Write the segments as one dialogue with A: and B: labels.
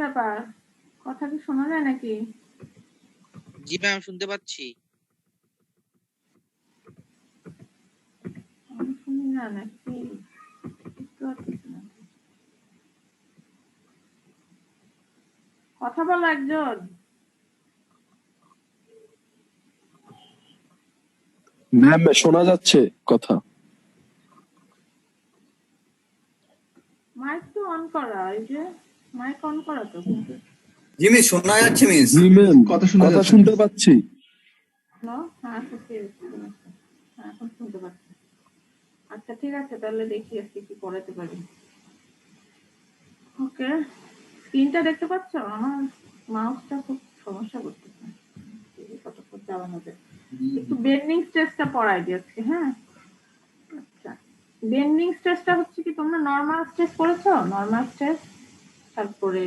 A: ব্যাপার, কথা কি শোনা যায় নাকি?
B: জি ম্যাম, শুনতে পাচ্ছি।
A: আমি শুনি না নাকি? কথা বলো একজন।
C: ম্যাম শোনা যাচ্ছে কথা।
A: মাইক তো অন করা, এই যে মাইক অন করা তো।
D: জি মিস, শোনা যাচ্ছে মিস।
C: জি ম্যাম, কথা শুনতে পাচ্ছি।
A: হ্যাঁ, এখন শুনতে পাচ্ছি। আচ্ছা ঠিক আছে, তাহলে দেখি আজকে কি করাতে পারি। ওকে, স্ক্রিনটা দেখতে পাচ্ছ? আমার মাউসটা খুব সমস্যা করতেছে, কতক্ষণ চালানো যায়। একটু বেন্ডিং স্ট্রেসটা পড়াই দিয়েছি। হ্যাঁ, আচ্ছা, বেন্ডিং স্ট্রেসটা হচ্ছে কি, তোমরা নরমাল স্ট্রেস পড়েছো? নরমাল স্ট্রেস, তারপরে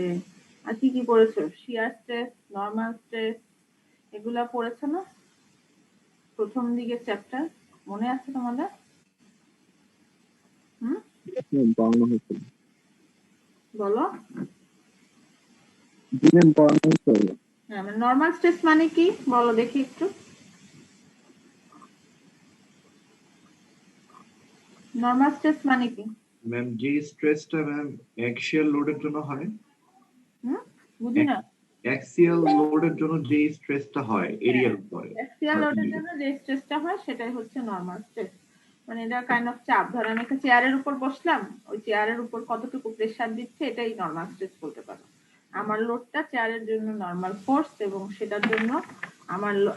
A: আর কি কি পড়েছো? শিয়ার স্ট্রেস, নরমাল স্ট্রেস, এগুলা পড়েছো না প্রথম দিকে চ্যাপ্টার? মনে আছে তোমাদের? বলো। হ্যাঁ, নরমাল স্ট্রেস মানে কি বলো দেখি একটু। নরমাল স্ট্রেস মানে কি
E: ম্যাম? যে স্ট্রেসটা ম্যাম অ্যাক্সিয়াল লোডের জন্য হয়।
A: বুঝি না।
E: অ্যাক্সিয়াল লোডের জন্য যে স্ট্রেসটা হয় এরিয়ার উপরে,
A: অ্যাক্সিয়াল লোডের জন্য যে স্ট্রেসটা হয় সেটাই হচ্ছে নরমাল স্ট্রেস। মানে এটা কাইন্ড অফ চাপ। ধর আমি একটা চেয়ারের উপর বসলাম, ওই চেয়ারের উপর কতটুকু প্রেসার দিচ্ছে এটাই নরমাল স্ট্রেস বলতে পারো। আমার লোডটা চেয়ারের জন্য নরমাল ফোর্স, এবং সেটার জন্য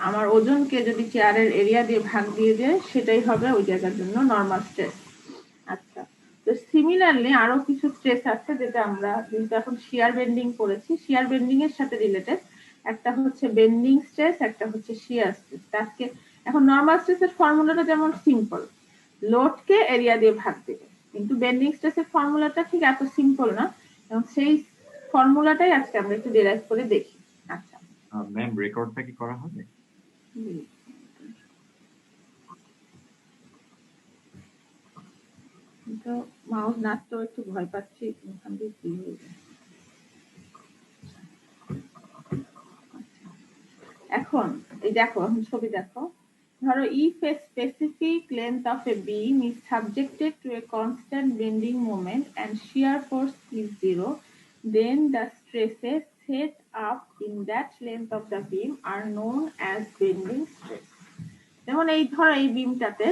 A: আমার ওজনকে যদি চেয়ারের এরিয়া দিয়ে ভাগ দিয়ে দেয় সেটাই হবে ওই জায়গার জন্য নরমাল স্ট্রেস। আচ্ছা, তো সিমিলারলি আরো কিছু স্ট্রেস আছে যেটা আমরা যেহেতু এখন শিয়ার বেন্ডিং করেছি, শিয়ার বেন্ডিং এর সাথে রিলেটেড। একটা হচ্ছে বেন্ডিং স্ট্রেস, একটা হচ্ছে শিয়ার স্ট্রেস। আজকে এখন নরমাল স্ট্রেসের ফর্মুলাটা যেমন সিম্পল, লোডকে এরিয়া দিয়ে ভাগ দেবে, কিন্তু বেন্ডিং স্ট্রেসের ফর্মুলাটা ঠিক এত সিম্পল না, এবং সেই ফর্মুলাটাই আজকে আমরা একটু ডিরাইভ করে দেখি। আচ্ছা
E: ম্যাম, রেকর্ডটা কি করা হবে?
A: তো মাউস নাচতেও একটু ভয় পাচ্ছি, এখান দিয়ে কি হয়ে যায়। এখন এই দেখো, এখন ছবি দেখো। ধরো if a specific length of a beam is subjected to a constant bending moment and shear force is 0, then the stresses set up in that length of the beam are known as bending stress. যেমন এই ধরো এই বিমটাতে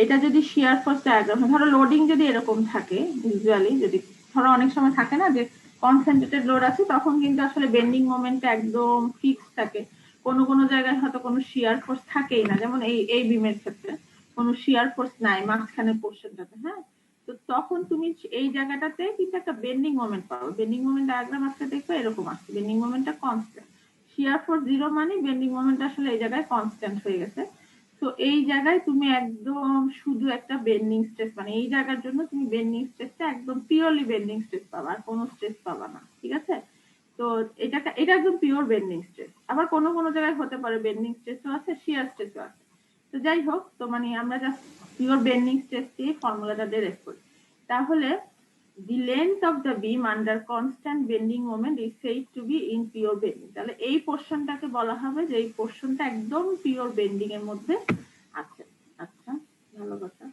A: এটা যদি shear force diagram, ধরো loading যদি এরকম থাকে, ইউজুয়ালি যদি ধরো অনেক সময় থাকে না যে কনসেন্ট্রেটেড লোড আছে, তখন কিন্তু আসলে বেন্ডিং মোমেন্টটা একদম ফিক্স থাকে। কোনো কোনো জায়গায় হয়তো কোনো শিয়ার ফোর্স থাকেই না, যেমন এই বিমের ক্ষেত্রে কোনো শিয়ার ফোর্স নাই মাঝখানের পোর্শনটাতে। হ্যাঁ, তো তখন তুমি এই জায়গাটাতে কিন্তু একটা বেন্ডিং মোমেন্ট পাবো। বেন্ডিং মোমেন্ট ডায়াগ্রাম আসলে দেখবে এরকম আসছে, বেন্ডিং মোমেন্টটা কনস্ট্যান্ট। শিয়ার ফোর্স 0 মানে বেন্ডিং মোমেন্ট আসলে এই জায়গায় কনস্ট্যান্ট হয়ে গেছে। তো এই জায়গায় তুমি একদম শুধু একটা বেন্ডিং স্ট্রেস, মানে এই জায়গার জন্য তুমি বেন্ডিং স্ট্রেসটা একদম পিওরলি বেন্ডিং স্ট্রেস পাবা, আর কোনো স্ট্রেস পাবা না। ঠিক আছে, তো এটা একদম পিওর বেন্ডিং স্ট্রেস। আবার কোনো কোনো জায়গায় হতে পারে বেন্ডিং স্ট্রেসও আছে, শিয়ার স্ট্রেসও আছে। তো যাই হোক, তো মানে আমরা জাস্ট পিওর বেন্ডিং স্ট্রেস দিয়ে ফর্মুলাটা ডিরাইভ করি। তাহলে the length of the beam under constant bending moment is said to be in pure bending. তাহলে এই পোরশনটাকে বলা হবে যে এই পোরশনটা একদম পিওর বেন্ডিং এর মধ্যে আছে। আচ্ছা, ভালো কথা।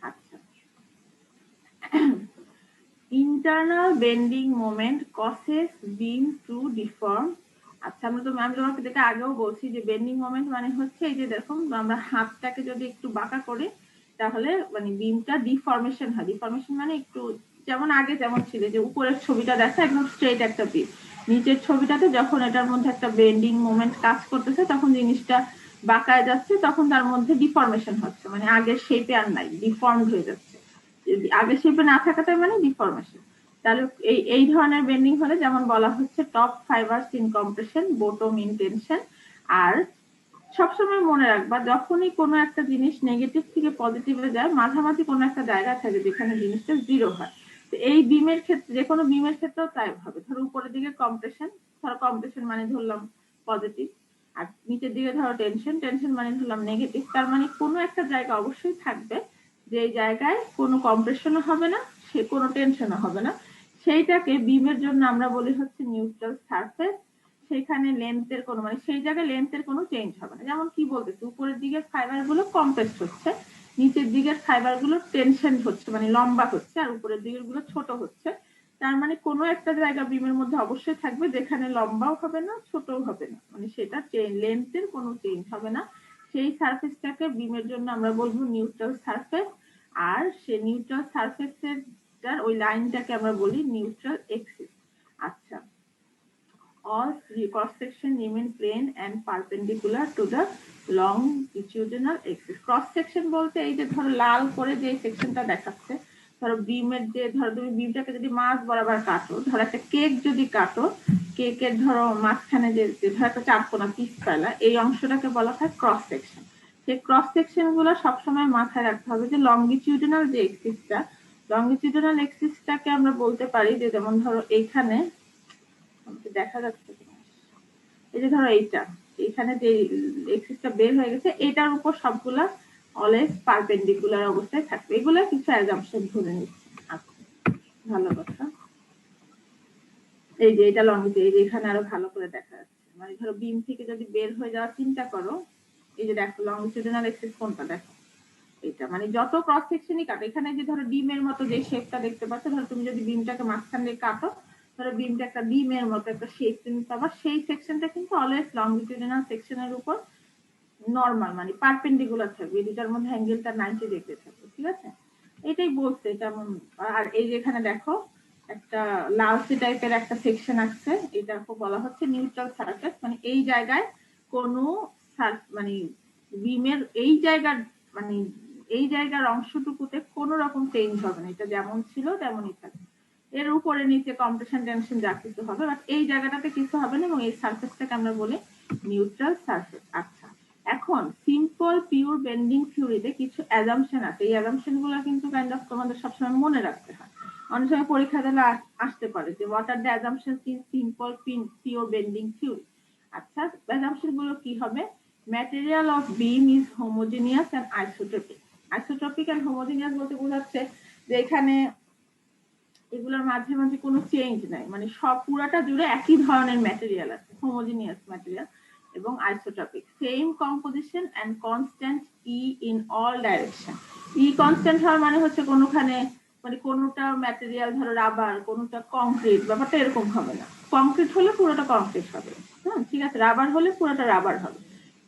A: আচ্ছা, internal bending moment causes beam to deform. আচ্ছা, আমি তোমাকে যেটা আগেও বলছি যে বেন্ডিং মোমেন্ট মানে হচ্ছে এই যে দেখো, আমরা হাতটাকে যদি একটু বাঁকা করি তাহলে মানে বিমটা ডিফরমেশন হয়। ডিফরমেশন মানে একটু যেমন আগে যেমন ছিল যে উপরের ছবিটা দেখো একদম স্ট্রেট একটা বিম, নিচের ছবিটাতে যখন এটার মধ্যে একটা বেন্ডিং মোমেন্ট কাজ করতেছে তখন জিনিসটা বাঁকায় যাচ্ছে, তখন তার মধ্যে ডিফরমেশন হচ্ছে, মানে আগের শেপে আর নাই, ডিফর্মড হয়ে যাচ্ছে। আগের শেপে না থাকাটাই মানে ডিফরমেশন। তাহলে এই ধরনের বেন্ডিং হলে যেমন বলা হচ্ছে top fibres in compression, bottom in tension. আর সবসময় মনে রাখবা, যখনই কোনো একটা জিনিস নেগেটিভ থেকে পজিটিভে যায় মাঝামাঝি কোনো একটা জায়গা থাকে যেখানে জিনিসটা 0 হয়। তো এই বিমের ক্ষেত্রে, যে কোনো বিমের ক্ষেত্রেও তাই হবে। ধরো উপরের দিকে কম্প্রেশন, ধরো কম্প্রেশন মানে ধরলাম পজিটিভ, আর নিচের দিকে ধরো টেনশন, টেনশন মানে ধরলাম নেগেটিভ। তার মানে কোনো একটা জায়গা অবশ্যই থাকবে যে জায়গায় কোনো কম্প্রেশনও হবে না, সে কোনো টেনশনও হবে না, সেইটাকে বিমের জন্য আমরা বলি হচ্ছে নিউট্রাল সারফেস। সেখানে লেন্থের কোনো মানে সেই জায়গায় লেন্থের কোনো চেঞ্জ হবে না। যেমন কি বলতেছে, উপরের দিকের ফাইবার গুলো কম্প্রেস হচ্ছে, নিচের দিকের ফাইবার গুলো টেনশন হচ্ছে মানে লম্বা হচ্ছে, আর উপরের দিকের গুলো ছোট হচ্ছে। তার মানে কোনো একটা জায়গা বিমের মধ্যে অবশ্যই থাকবে যেখানে লম্বাও হবে না ছোটও হবে না, মানে সেটা লেন্থের কোনো চেঞ্জ হবে না। সেই সারফেসটাকে বিমের জন্য আমরা বলবো নিউট্রাল সারফেস। আর সে নিউট্রাল সারফেসের ওই লাইনটাকে আমরা বলি নিউট্রাল এক্সিস। আচ্ছা, all cross section remain plane and perpendicular to the longitudinal axis. Cross section বলতে এই যে ধরো লাল করে যে সেকশনটা দেখাচ্ছে, ধরো বিমের যে ধরো তুমি বিমটাকে যদি মাছ বরাবর কাটো, ধরো একটা কেক যদি কাটো, কেকের ধরো মাঝখানে যে ধরো একটা চারকোনা পিস ফেলা, এই অংশটাকে বলা হয় ক্রস সেকশন। সেই ক্রস সেকশন গুলো সবসময় মাথায় রাখতে হবে যে লংগিটিউডিনাল যে এক্সিসটা, লংগিটিউডিনাল এক্সিসটাকে আমরা বলতে পারি যে যেমন ধরো এইখানে দেখা যাচ্ছে, এই যে ধরো এইটা এখানে যে এক্সিসটা বের হয়ে গেছে, এটার উপর সবগুলা অলওয়েজ পারপেন্ডিকুলার অবস্থায় থাকবে। এগুলা কিছু অ্যাজাম্পশন ধরে নিচ্ছে। আচ্ছা, ভালো কথা। এই যে এটা লংগিটিউড, এই যে এখানে আরো ভালো করে দেখা যাচ্ছে, মানে ধরো বিম থেকে যদি বের হয়ে যাওয়ার চিন্তা করো, এই যে দেখো লংগিটিউডিনাল এক্সিস কোনটা, দেখো এটা মানে যত ক্রস সেকশনই কাটো, এখানে যে ধরো ডিমের মতো যে শেপটা দেখতে পাচ্ছ, ধরো তুমি যদি বিমটাকে মাঝখান দিয়ে কাটো, ধরো বিমটা একটা ডিমের মতো একটা শেপ তুমি পাবা, সেই সেকশনটা কিন্তু অলওয়েজ লংগিটিউডিনাল সেকশনের উপর নরমাল মানে পারপেন্ডিকুলার থাকবে, দুটার মধ্যে অ্যাঙ্গেলটা 90 ডিগ্রি থাকবে। ঠিক আছে, এটাই বলছে যেমন। আর এই যে এখানে দেখো একটা লালচে টাইপের একটা সেকশন আছে, এটাকে বলা হচ্ছে নিউট্রাল সারফেস, মানে এই জায়গায় কোনো মানে বিমের এই জায়গার মানে এই জায়গার অংশটুকুতে কোনো রকম চেঞ্জ হবে না, এটা যেমন ছিল তেমনই থাকবে। এর উপরে নিচে কম্প্রেশন টেনশন যা কিছু হবে, বাট এই জায়গাটাতে কিছু হবে না, এবং এই সারফেসটাকে আমরা বলি নিউট্রাল সারফেস। আচ্ছা, এখন সিম্পল পিওর বেন্ডিং থিওরিতে কিছু অ্যাজাম্পশন আছে, এই অ্যাজাম্পশন গুলো কিন্তু কাইন্ড অফ তোমাদের সবসময় মনে রাখতে হয়, অনেক সময় পরীক্ষা দিলে আসতে পারে যে what are the assumptions in simple pure bending theory. আচ্ছা, অ্যাজাম্পশন গুলো কি হবে? Material of beam is homogeneous and isotropic. Isotropic and homogeneous বলতে বোঝাচ্ছে যে এখানে এগুলোর মাঝে মাঝে কোনো চেঞ্জ নাই, মানে সব পুরাটা জুড়ে একই ধরনের ম্যাটেরিয়াল আছে, হোমোজেনিয়াস ম্যাটেরিয়াল। এবং isotropic, same composition and constant E in all direction. E constant হওয়ার মানে হচ্ছে কোনোখানে মানে কোনোটা ম্যাটেরিয়াল ধরো রাবার, কোনোটা কংক্রিট, ব্যাপারটা এরকম হবে না। কংক্রিট হলে পুরোটা কংক্রিট হবে, হ্যাঁ ঠিক আছে, রাবার হলে পুরোটা রাবার হবে।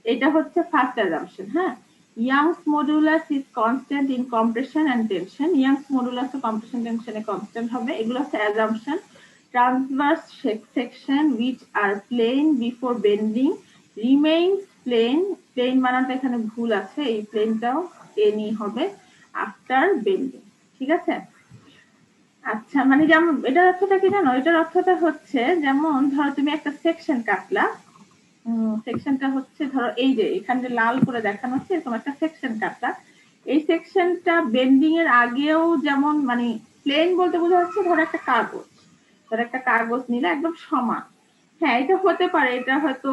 A: এটা হচ্ছে ফার্স্ট অ্যাজাম্পশন। হ্যাঁ, Young's modulus is constant in compression and tension. Young's modulus of compression tension A constant হবে। এগুলো হচ্ছে assumption. Transverse section which are plane before bending remains plane. Plane বানানটা এখানে ভুল আছে, এই প্লেনটাও প্লেনই হবে after bending। ঠিক আছে, আচ্ছা, মানে যেমন এটার অর্থটা কি জানো? এটার অর্থটা হচ্ছে যেমন ধরো তুমি একটা সেকশন কাটলা, সেকশনটা হচ্ছে ধরো এই যে এখানে যে লাল করে দেখানো হচ্ছে এরকম একটা সেকশন কাটলা, এই সেকশনটা বেন্ডিং এর আগেও যেমন মানে প্লেন বলতে বোঝা যাচ্ছে ধরো একটা কাগজ, ধরো একটা কাগজ নিলে একদম সমান। হ্যাঁ, এটা হতে পারে, এটা হয়তো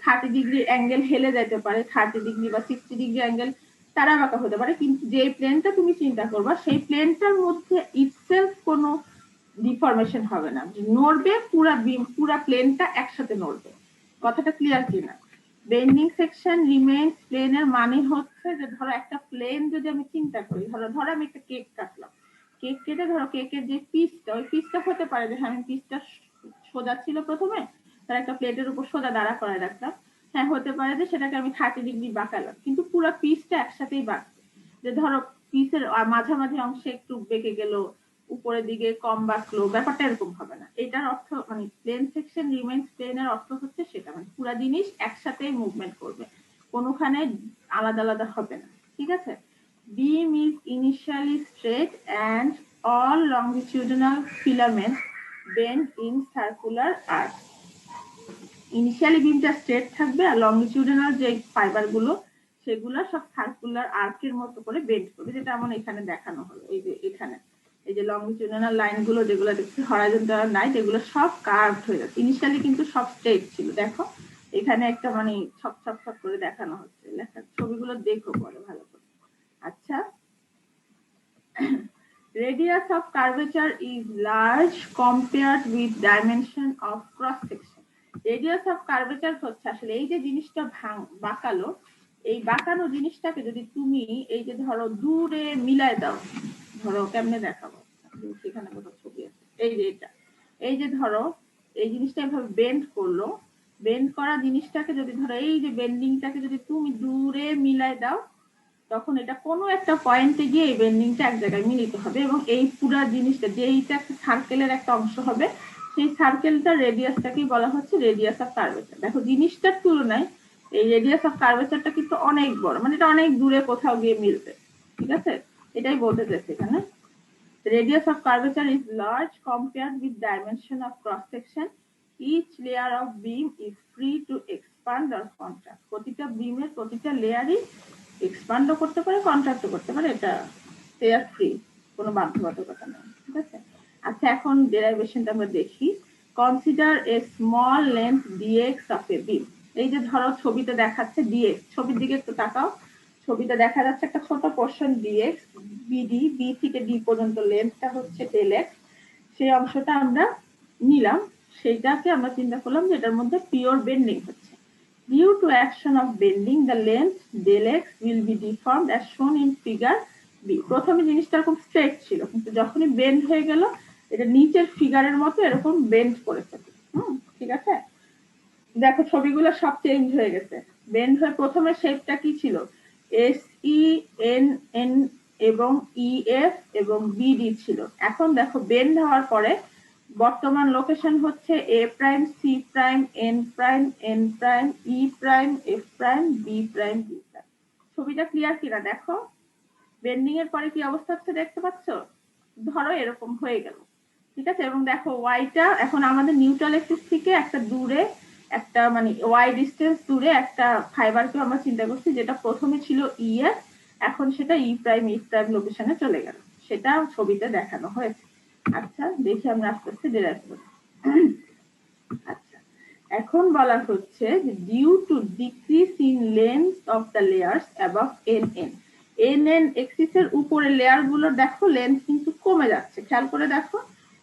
A: 30 ডিগ্রি অ্যাঙ্গেল হেলে যেতে পারে, 30 ডিগ্রি বা 60 ডিগ্রি অ্যাঙ্গেল তারা বাঁকা হতে পারে, কিন্তু যে প্লেনটা তুমি চিন্তা করবা সেই প্লেনটার মধ্যে ইটসেলফ কোনো ডিফরমেশন হবে না, নড়বে পুরা প্লেনটা একসাথে নড়বে। কথাটা ক্লিয়ার কিনা? বেন্ডিং সেকশন রিমেইনস প্লেন এর মানে হচ্ছে যে ধরো একটা প্লেন যদি আমি চিন্তা করি, ধরো আমি একটা কেক কাটলাম, কেক কেটে ধরো কেকের যে পিসটা, ওই পিসটা হতে পারে যে আমি পিসটা সোজা ছিল প্রথমে, তার একটা প্লেটের উপর সোজা দাঁড়া করে রাখলাম, হ্যাঁ হতে পারে যে সেটাকে আমি 30 ডিগ্রি বাঁকালাম, কিন্তু পুরো পিসটা একসাথেই বাঁকছে। যে ধরো পিসের মাঝামাঝি অংশে একটু বেঁকে গেল, উপরের দিকে কম বাঁকলো, ব্যাপারটা এরকম হবে না। এটার অর্থ মানে প্লেন সেকশন রিমেইনস প্লেন এর অর্থ হচ্ছে সেটা, মানে পুরো জিনিস একসাথেই মুভমেন্ট করবে, কোনোখানে আলাদা আলাদা হবে না। ঠিক আছে, beam is initially straight and all longitudinal filaments bend in circular arcs. Initially বিমটা স্ট্রেট থাকবে, আর লংগিটিউডিনাল যে ফাইবার গুলো সেগুলো সব সার্কুলার আর্কের মতো করে বেন্ড করবে, যেটা আমার এখানে দেখানো হলো। এই যে এখানে এই যে লংগিটিউডিনাল লাইন গুলো যেগুলো দেখছি হরাইজন্টাল নাই, এগুলো সব কার্ভড হয়ে যাচ্ছে। ইনিশিয়ালি কিন্তু সব স্ট্রেট ছিল, দেখো এখানে একটা মানে ছক ছক ছক করে দেখানো হচ্ছে, লেখা ছবিগুলো দেখো পরে ভালো করে। আচ্ছা, radius of curvature is large compared with dimension of cross section. Radius of curvature হচ্ছে আসলে এই যে জিনিসটা বাঁকালো, এই বাঁকানো জিনিসটাকে যদি তুমি এই যে ধরো দূরে মিলায় দাও, ধরো কেমনে দেখাবো, সেখানে কোথাও ছবি আছে, এই যে এটা, এই যে ধরো এই জিনিসটা এভাবে বেন্ড করলো, বেন্ড করা জিনিসটাকে যদি ধরো এই যে বেন্ডিংটাকে যদি তুমি দূরে মিলায় দাও, তখন এটা কোনো একটা পয়েন্টে গিয়ে এই বেন্ডিংটা এক জায়গায় মিলিত হবে এবং এই পুরো জিনিসটা যে এইটা একটা সার্কেলের একটা অংশ হবে, সেই সার্কেলটার রেডিয়াসটাকেই বলা হচ্ছে রেডিয়াস অফ কার্ভেচার। দেখো জিনিসটার তুলনায় এই রেডিয়াস অফ কার্ভেচারটা কিন্তু অনেক বড়, মানে এটা অনেক দূরে কোথাও গিয়ে মিলবে, ঠিক আছে, এটাই বলতে চাইছি এখানে। Radius of curvature is large compared with dimension of cross section. Each layer of beam is free to expand or contract. প্রতিটা বিমের প্রতিটা লেয়ারই এক্সপান্ডও করতে পারে, কন্ট্রাক্টও করতে পারে, এটা লেয়ার ফ্রি, কোনো বাধ্যবাধকতা নেই, ঠিক আছে। আচ্ছা, এখন ডেরাইভেশনটা আমরা দেখি। Consider a small length dx of a beam. এই যে ধরো ছবিতে দেখাচ্ছে ডিএক্স, ছবির দিকে একটু তাকাও, ছবিতে দেখা যাচ্ছে একটা ছোট পোর্শন ডিএক্স, বিডি, বি থেকে ডি পর্যন্ত লেন্থটা হচ্ছে ডেল এক্স, সেই অংশটা আমরা নিলাম, সেইটাকে আমরা চিন্তা করলাম যে এটার মধ্যে পিওর বেন্ডিং হচ্ছে। Due to action of bending the length del x will be deformed as shown in figure B. প্রথমে জিনিসটা এরকম স্ট্রেট ছিল, কিন্তু যখনই বেন্ড হয়ে গেল এটা নিচের ফিগারের মতো এরকম বেন্ড করে ফেলে। ঠিক আছে, দেখো ছবিগুলো সব চেঞ্জ হয়ে গেছে, বেন্ড হয়ে প্রথমে শেপটা কি ছিল, এস ই এন এন এবং ই এফ এবং বিডি ছিল। এখন দেখো বেন্ড হওয়ার পরে বর্তমান লোকেশন হচ্ছে A prime, C prime, N prime, N prime, E prime, F prime, B prime, B prime. ছবিটা ক্লিয়ার কিনা দেখো, বেন্ডিং এর পরে কি অবস্থা হচ্ছে দেখতে পাচ্ছ, ধরো এরকম হয়ে গেল, ঠিক আছে। এবং দেখো ওয়াইটা এখন আমাদের নিউট্রাল অ্যাক্সিস থেকে একটা দূরে, একটা মানে ওয়াই ডিস্টেন্স দূরে একটা ফাইবারকে আমরা চিন্তা করছি, যেটা প্রথমে ছিল ই এফ, এখন সেটা ই প্রাইম ই প্রাইম লোকেশনে চলে গেল, সেটা ছবিতে দেখানো হয়েছে। আচ্ছা, দেখি আমরা আস্তে আস্তে ডেরাইভ করি। আচ্ছা, এখন বলা হচ্ছে যে due to decrease in length of the layers above N N, N N এক্সিসের উপরে লেয়ার গুলো দেখো লেন্থ কিন্তু কমে যাচ্ছে, খেয়াল করে দেখো,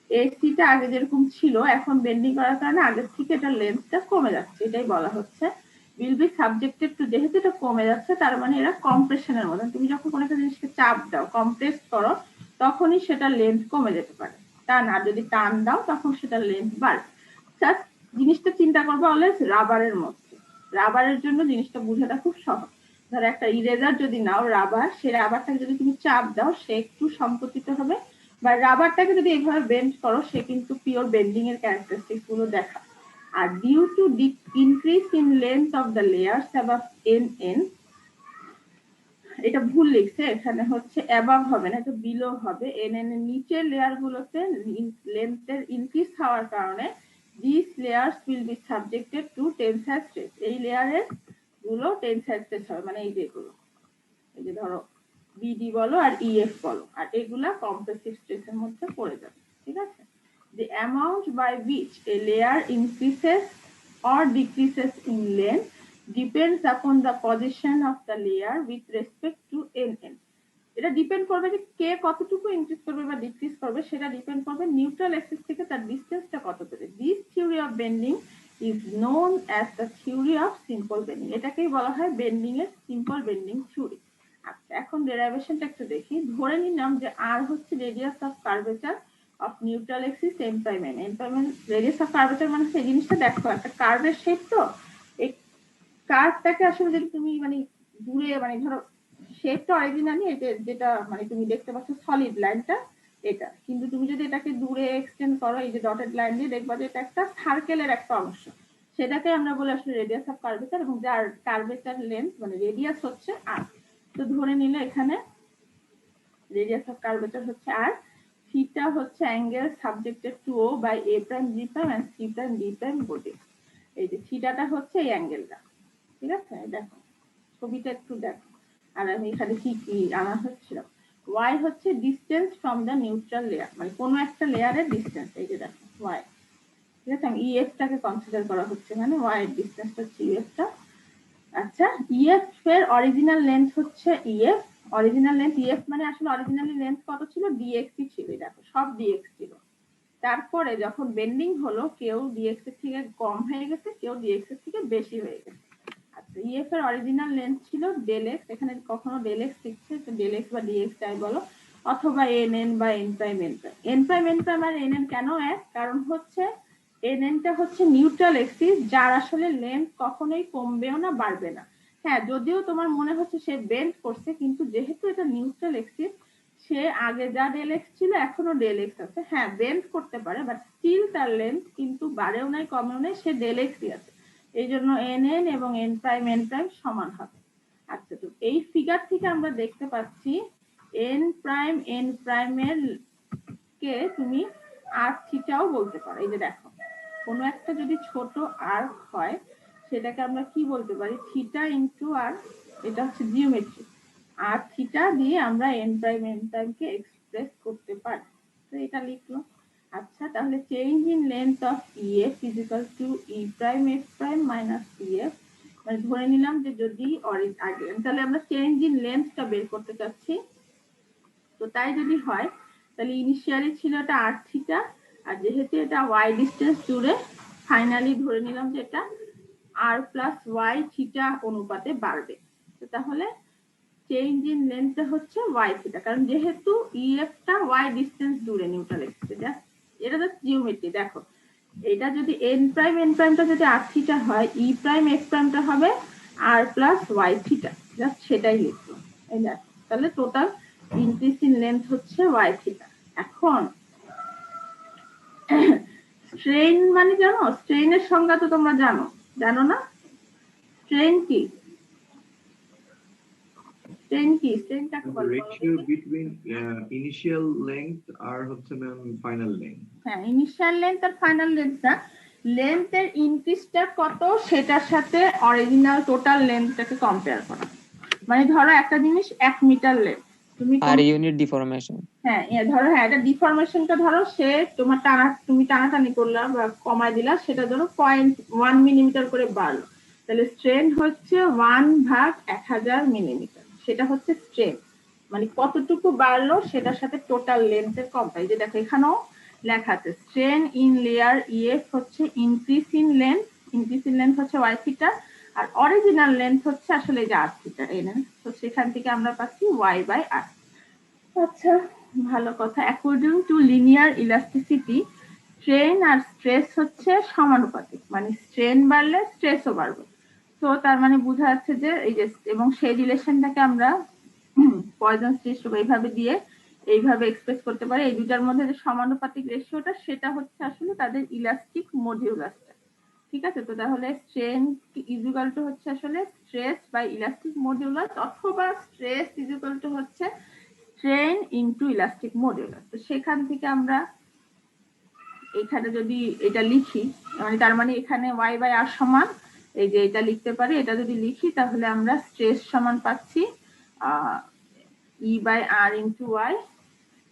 A: এসিটা আগে যেরকম ছিল এখন বেন্ডিং করার কারণে আগের থেকে এটা লেন্থটা কমে যাচ্ছে, এটাই বলা হচ্ছে will be subjected to, যেহেতু এটা কমে যাচ্ছে তার মানে এরা কম্প্রেশনের মতন, তুমি যখন কোনো একটা জিনিসকে চাপ দাও, কম্প্রেস করো, তখনই সেটা লেন্থ কমে যেতে পারে, টান, আর যদি টান দাও তখন সেটা লেন্থ বাড়বে। জাস্ট জিনিসটা চিন্তা করবো অলওয়েজ রাবারের মধ্যে, রাবারের জন্য জিনিসটা বোঝাটা খুব সহজ। ধরো একটা ইরেজার যদি নাও রাবার, সেই রাবারটাকে যদি তুমি চাপ দাও সে একটু সংকুচিত হবে, বা রাবারটাকে যদি এইভাবে বেন্ড করো সে কিন্তু পিওর বেন্ডিং এর ক্যারেক্টারিস্টিক্স গুলো দেখা। আর due to increase in length of the layers above N N, এটা ভুল লিখছে, এখানে হচ্ছে অ্যাবাভ হবে না, এটা বিলো হবে, এন এন এর নিচের লেয়ার গুলোতে লেন্থের ইনক্রিজ হওয়ার কারণে this layers will be subjected to tensile stress, এই লেয়ারের গুলো টেনসাইল স্ট্রেস হবে, মানে এই যেগুলো, এই যে ধরো বিডি বলো আর ইএফ বলো, আর এগুলা কম্প্রেসিভ স্ট্রেসের মধ্যে পড়ে যাবে, ঠিক আছে। The amount by which a layer increases or decreases in length depends upon the position of the layer with respect to NN. এটা ডিপেন্ড করবে যে কে কতটুকু ইনক্রিজ করবে বা ডিক্রিজ করবে, সেটা ডিপেন্ড করবে নিউট্রাল অ্যাক্সিস থেকে তার ডিসটেন্সটা কত করে। This theory of bending is known as the theory of simple bending, এটাকেই বলা হয় বেন্ডিং এর সিম্পল বেন্ডিং থিওরি। আচ্ছা, এখন ডেরাইভেশনটা একটু দেখি। ধরে নিলাম যে আর হচ্ছে radius of curvature of neutral axis n prime n, n prime n radius of curvature মানে সেই জিনিসটা দেখো, একটা কার্ভের শেপ, তো এই কার্ভটাকে আসলে যদি তুমি মানে দূরে মানে ধরো শেপটা অরিজিনালি এটা যেটা মানে তুমি দেখতে পাচ্ছ সলিড লাইনটা এটা, কিন্তু তুমি যদি এটাকে দূরে এক্সটেন্ড করো এই যে ডটেড লাইন দিয়ে, দেখবা যে এটা একটা সার্কেলের একটা অংশ, সেটাকে আমরা বলি আসলে রেডিয়াস অফ কার্ভেচার, এবং যার কার্ভেচার লেন্থ মানে রেডিয়াস হচ্ছে আর। তো ধরে নিলে এখানে রেডিয়াস অফ কার্ভেচার হচ্ছে আর, থিটা হচ্ছে angle subjected to O by A prime G prime and C prime D prime both. এই যে থিটাটা হচ্ছে এই অ্যাঙ্গেলটা, ঠিক আছে, দেখো ছবিটা একটু দেখো, আর আমি এখানে কি কি আনা হচ্ছিল, ওয়াই হচ্ছে distance from the neutral layer, মানে কোনো একটা লেয়ারের ডিসটেন্স, এই যে দেখো ওয়াই, ঠিক আছে, ইএফ টাকে কনসিডার করা হচ্ছে, মানে ওয়াই এর ডিসটেন্সটা হচ্ছে ইএফ টা। আচ্ছা, ইএফ এর অরিজিনাল লেন্থ হচ্ছে ইএফ, অরিজিনাল লেন্থ ইএফ মানে আসলে অরিজিনালি লেন্থ কত ছিল, ডিএক্স ছিল, দেখো সব ডিএক্স ছিল। তারপরে যখন বেন্ডিং হলো কেউ ডিএক্স এর থেকে কম হয়ে গেছে, কেউ ডিএক্স এর থেকে বেশি হয়ে গেছে। আচ্ছা, ইএফ এর অরিজিনাল লেন্থ ছিল ডেল এক্স, এখানে কখনো ডেল এক্স লিখছে তো ডেল এক্স বা ডিএক্স যাই বলো, অথবা এন এন বা N prime N prime. N prime N prime আর এন এন কেন এক, কারণ হচ্ছে এন এনটা হচ্ছে নিউট্রাল এক্সিস, যার আসলে লেন্থ কখনোই কমবেও না বাড়বে না। হ্যাঁ, যদিও তোমার মনে হচ্ছে সে বেন্ড করছে, কিন্তু যেহেতু এটা নিউট্রাল এক্সিস, সে আগে যা ডেল এক্স ছিল এখনো ডেল এক্স আছে। হ্যাঁ, বেন্ড করতে পারে, বাট স্টিল তার লেন্থ কিন্তু বাড়েও নাই কমেও নাই, সে ডেল এক্সই আছে। এই জন্য এন এন এবং এন প্রাইম সমান হবে। আচ্ছা, তো এই ফিগার থেকে আমরা দেখতে পাচ্ছি এন প্রাইমের কে তুমি আর থিটাও বলতে পারো। এই যে দেখো, কোনো একটা যদি ছোট আর্ক হয় সেটাকে আমরা কি বলতে পারি, থিটা ইন্টু আর, এটা হচ্ছে জিওমেট্রি। আর থিটা দিয়ে আমরা এন প্রাইম কে এক্সপ্রেস করতে পারি। তো এটা লিখলো। আচ্ছা, তাহলে change in length of EF is equal to E prime F prime minus EF, মানে ধরে নিলাম যে যদি তাহলে আমরা চেঞ্জ ইন লেন্থটা বের করতে চাচ্ছি। তো তাই যদি হয় তাহলে ইনিশিয়ালি ছিল এটা আর থিটা, আর যেহেতু এটা ওয়াই ডিস্টেন্স জুড়ে, ফাইনালি ধরে নিলাম যে এটা আর প্লাস ওয়াই থিটা অনুপাতে বাড়বে। তো তাহলে চেঞ্জ ইন লেন্থটা হচ্ছে ওয়াই থিটা, কারণ যেহেতু ইএফটা ওয়াই ডিস্টেন্স দূরে নিউট্রাল এক্সিসে। এটা জাস্ট জিওমেট্রি। দেখো, এটা যদি এন প্রাইমটা যদি আর থিটা হয়, ই প্রাইম এফ প্রাইমটা হবে আর প্লাস ওয়াই থিটা, জাস্ট সেটাই লিখলো। এই দেখো, তাহলে টোটাল ইনক্রিজ ইন লেন্থ হচ্ছে ওয়াই থিটা। এখন স্ট্রেন মানে জানো, স্ট্রেনের সংজ্ঞা তো তোমরা জানো, জানো না? স্ট্রেন কি? স্ট্রেন কাকে বলে?
E: রেশিও বিটুইন ইনিশিয়াল লেংথ আর হচ্ছে ম্যাম ফাইনাল লেংথ।
A: হ্যাঁ, ইনিশিয়াল লেন্থ আর ফাইনাল লেন্থটা, লেন্থের ইনক্রিজটা কত সেটার সাথে অরিজিনাল টোটাল লেন্থটাকে কম্পেয়ার করা। মানে ধরো একটা জিনিস 1 মিটার লেন্থ, তুমি
F: আর ইউনিট ডিফরমেশন।
A: হ্যাঁ, ধরো হ্যাঁ, এটা ডিফরমেশনটা ধরো সে তুমি টানাটানি করলা বা কমায় দিলা, সেটা ধরো 0.1 মিলিমিটার করে বাড়লো, তাহলে স্ট্রেন হচ্ছে 1/1000 মিলিমিটার। সেটা হচ্ছে স্ট্রেন, মানে কতটুকু বাড়লো সেটার সাথে টোটাল লেন্থের কম্পেয়ার। যে দেখো এখানেও লেখা আছে স্ট্রেন ইন লেয়ার ইএফ হচ্ছে ইনক্রিজ ইন লেন্থ হচ্ছে ওয়াই থিটা, আর অরিজিনাল লেন্থ হচ্ছে আসলে যে আর থিটা এন। তো সেখান থেকে আমরা পাচ্ছি ওয়াই বাই আর। আচ্ছা, ভালো কথা। According to linear elasticity, strain আর স্ট্রেস হচ্ছে সমানুপাতিক, মানে স্ট্রেন বাড়লে স্ট্রেসও বাড়বে। তো তার মানে বোঝা যাচ্ছে যে এই যে, এবং সেই রিলেশনটাকে আমরা পয়জনস রেশিও এইভাবে দিয়ে এইভাবে এক্সপ্রেস করতে পারি। এই দুটার মধ্যে যে সমানুপাতিক রেশিওটা, সেটা হচ্ছে আসলে তাদের ইলাস্টিক মডিউলাসটা। ঠিক আছে? তো তাহলে স্ট্রেন ইজ ইকুয়াল টু হচ্ছে আসলে স্ট্রেস বাই ইলাস্টিক মডিউলাস, অথবা স্ট্রেস ইজ ইকুয়াল টু হচ্ছে স্ট্রেন ইনটু ইলাস্টিক মডিউলাস। তো সেখান থেকে আমরা এখানে যদি এটা লিখি, মানে তার মানে এখানে ওয়াই বাই আর সমান, এই যে এটা লিখতে পারি, এটা যদি লিখি তাহলে আমরা স্ট্রেস সমান পাচ্ছি E by R into Y.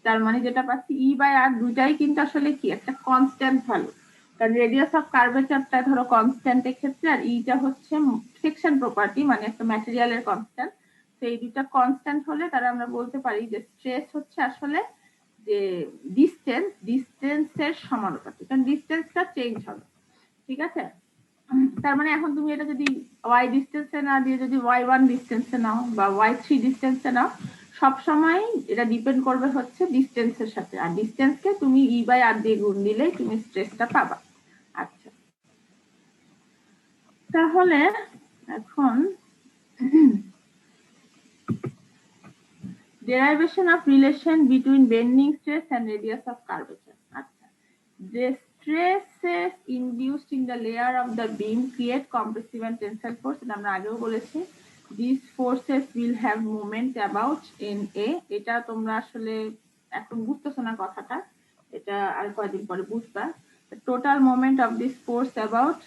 A: তার মানে যেটা পাচ্ছি ই বাই আর দুটাই কিন্তু আসলে কি একটা কনস্ট্যান্ট ভ্যালু, কারণ রেডিয়াস অফ কার্ভেচারটা ধরো কনস্ট্যান্টের ক্ষেত্রে, আর ইটা হচ্ছে ফ্রিকশন প্রপার্টি, মানে একটা ম্যাটেরিয়ালের কনস্ট্যান্ট। তো এই দুটা কনস্ট্যান্ট হলে তারা আমরা বলতে পারি যে স্ট্রেস হচ্ছে আসলে যে ডিস্টেন্সের সমানুপাতিক, কারণ ডিস্টেন্সটা চেঞ্জ হবে। ঠিক আছে? তার মানে এখন তুমি এটা যদি ওয়াই ডিস্টেন্সে না দিয়ে যদি y1 ডিস্টেন্সে নাও বা y3 ডিস্টেন্সে নাও, সব সময় এটা ডিপেন্ড করবে হচ্ছে ডিস্টেন্সের সাথে, আর ডিস্টেন্সকে তুমি ই বাই আর দিয়ে গুণ দিলেই তুমি স্ট্রেসটা পাবা। আচ্ছা, তাহলে এখন derivation of relation between bending stress and radius of curvature. আচ্ছা, the stresses induced in the layer of the beam create compressive and tensile force, এটা আমরা আগেও বলেছি। These forces will have moment about NA, এটা তোমরা আসলে এখন বুঝতেছো না কথাটা, এটা আর কয়েকদিন পরে বুঝবা। The total moment of this force about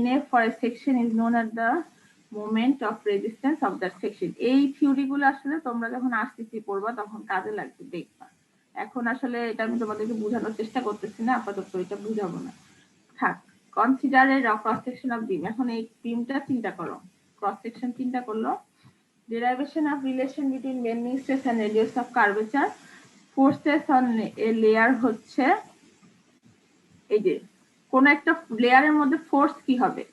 A: NA for a section is known as the moment of resistance of that section. এই থিওরি গুলো আসলে তোমরা যখন আরসিসি পড়বা তখন কাজে লাগবে, দেখবা। এখন আসলে এটা আমি তোমাদেরকে বোঝানোর চেষ্টা করতেছি না, আপাতত এটা বুঝাবো না, থাক। Consider A cross section of বিম। এখন এই বিমটা চিন্তা করো, ক্রস সেকশন চিন্তা করলো, derivation of relation between bending stress and radius of curvature. Forces on a layer হচ্ছে এই যে কোন একটা লেয়ারের মধ্যে ফোর্স কি হবে,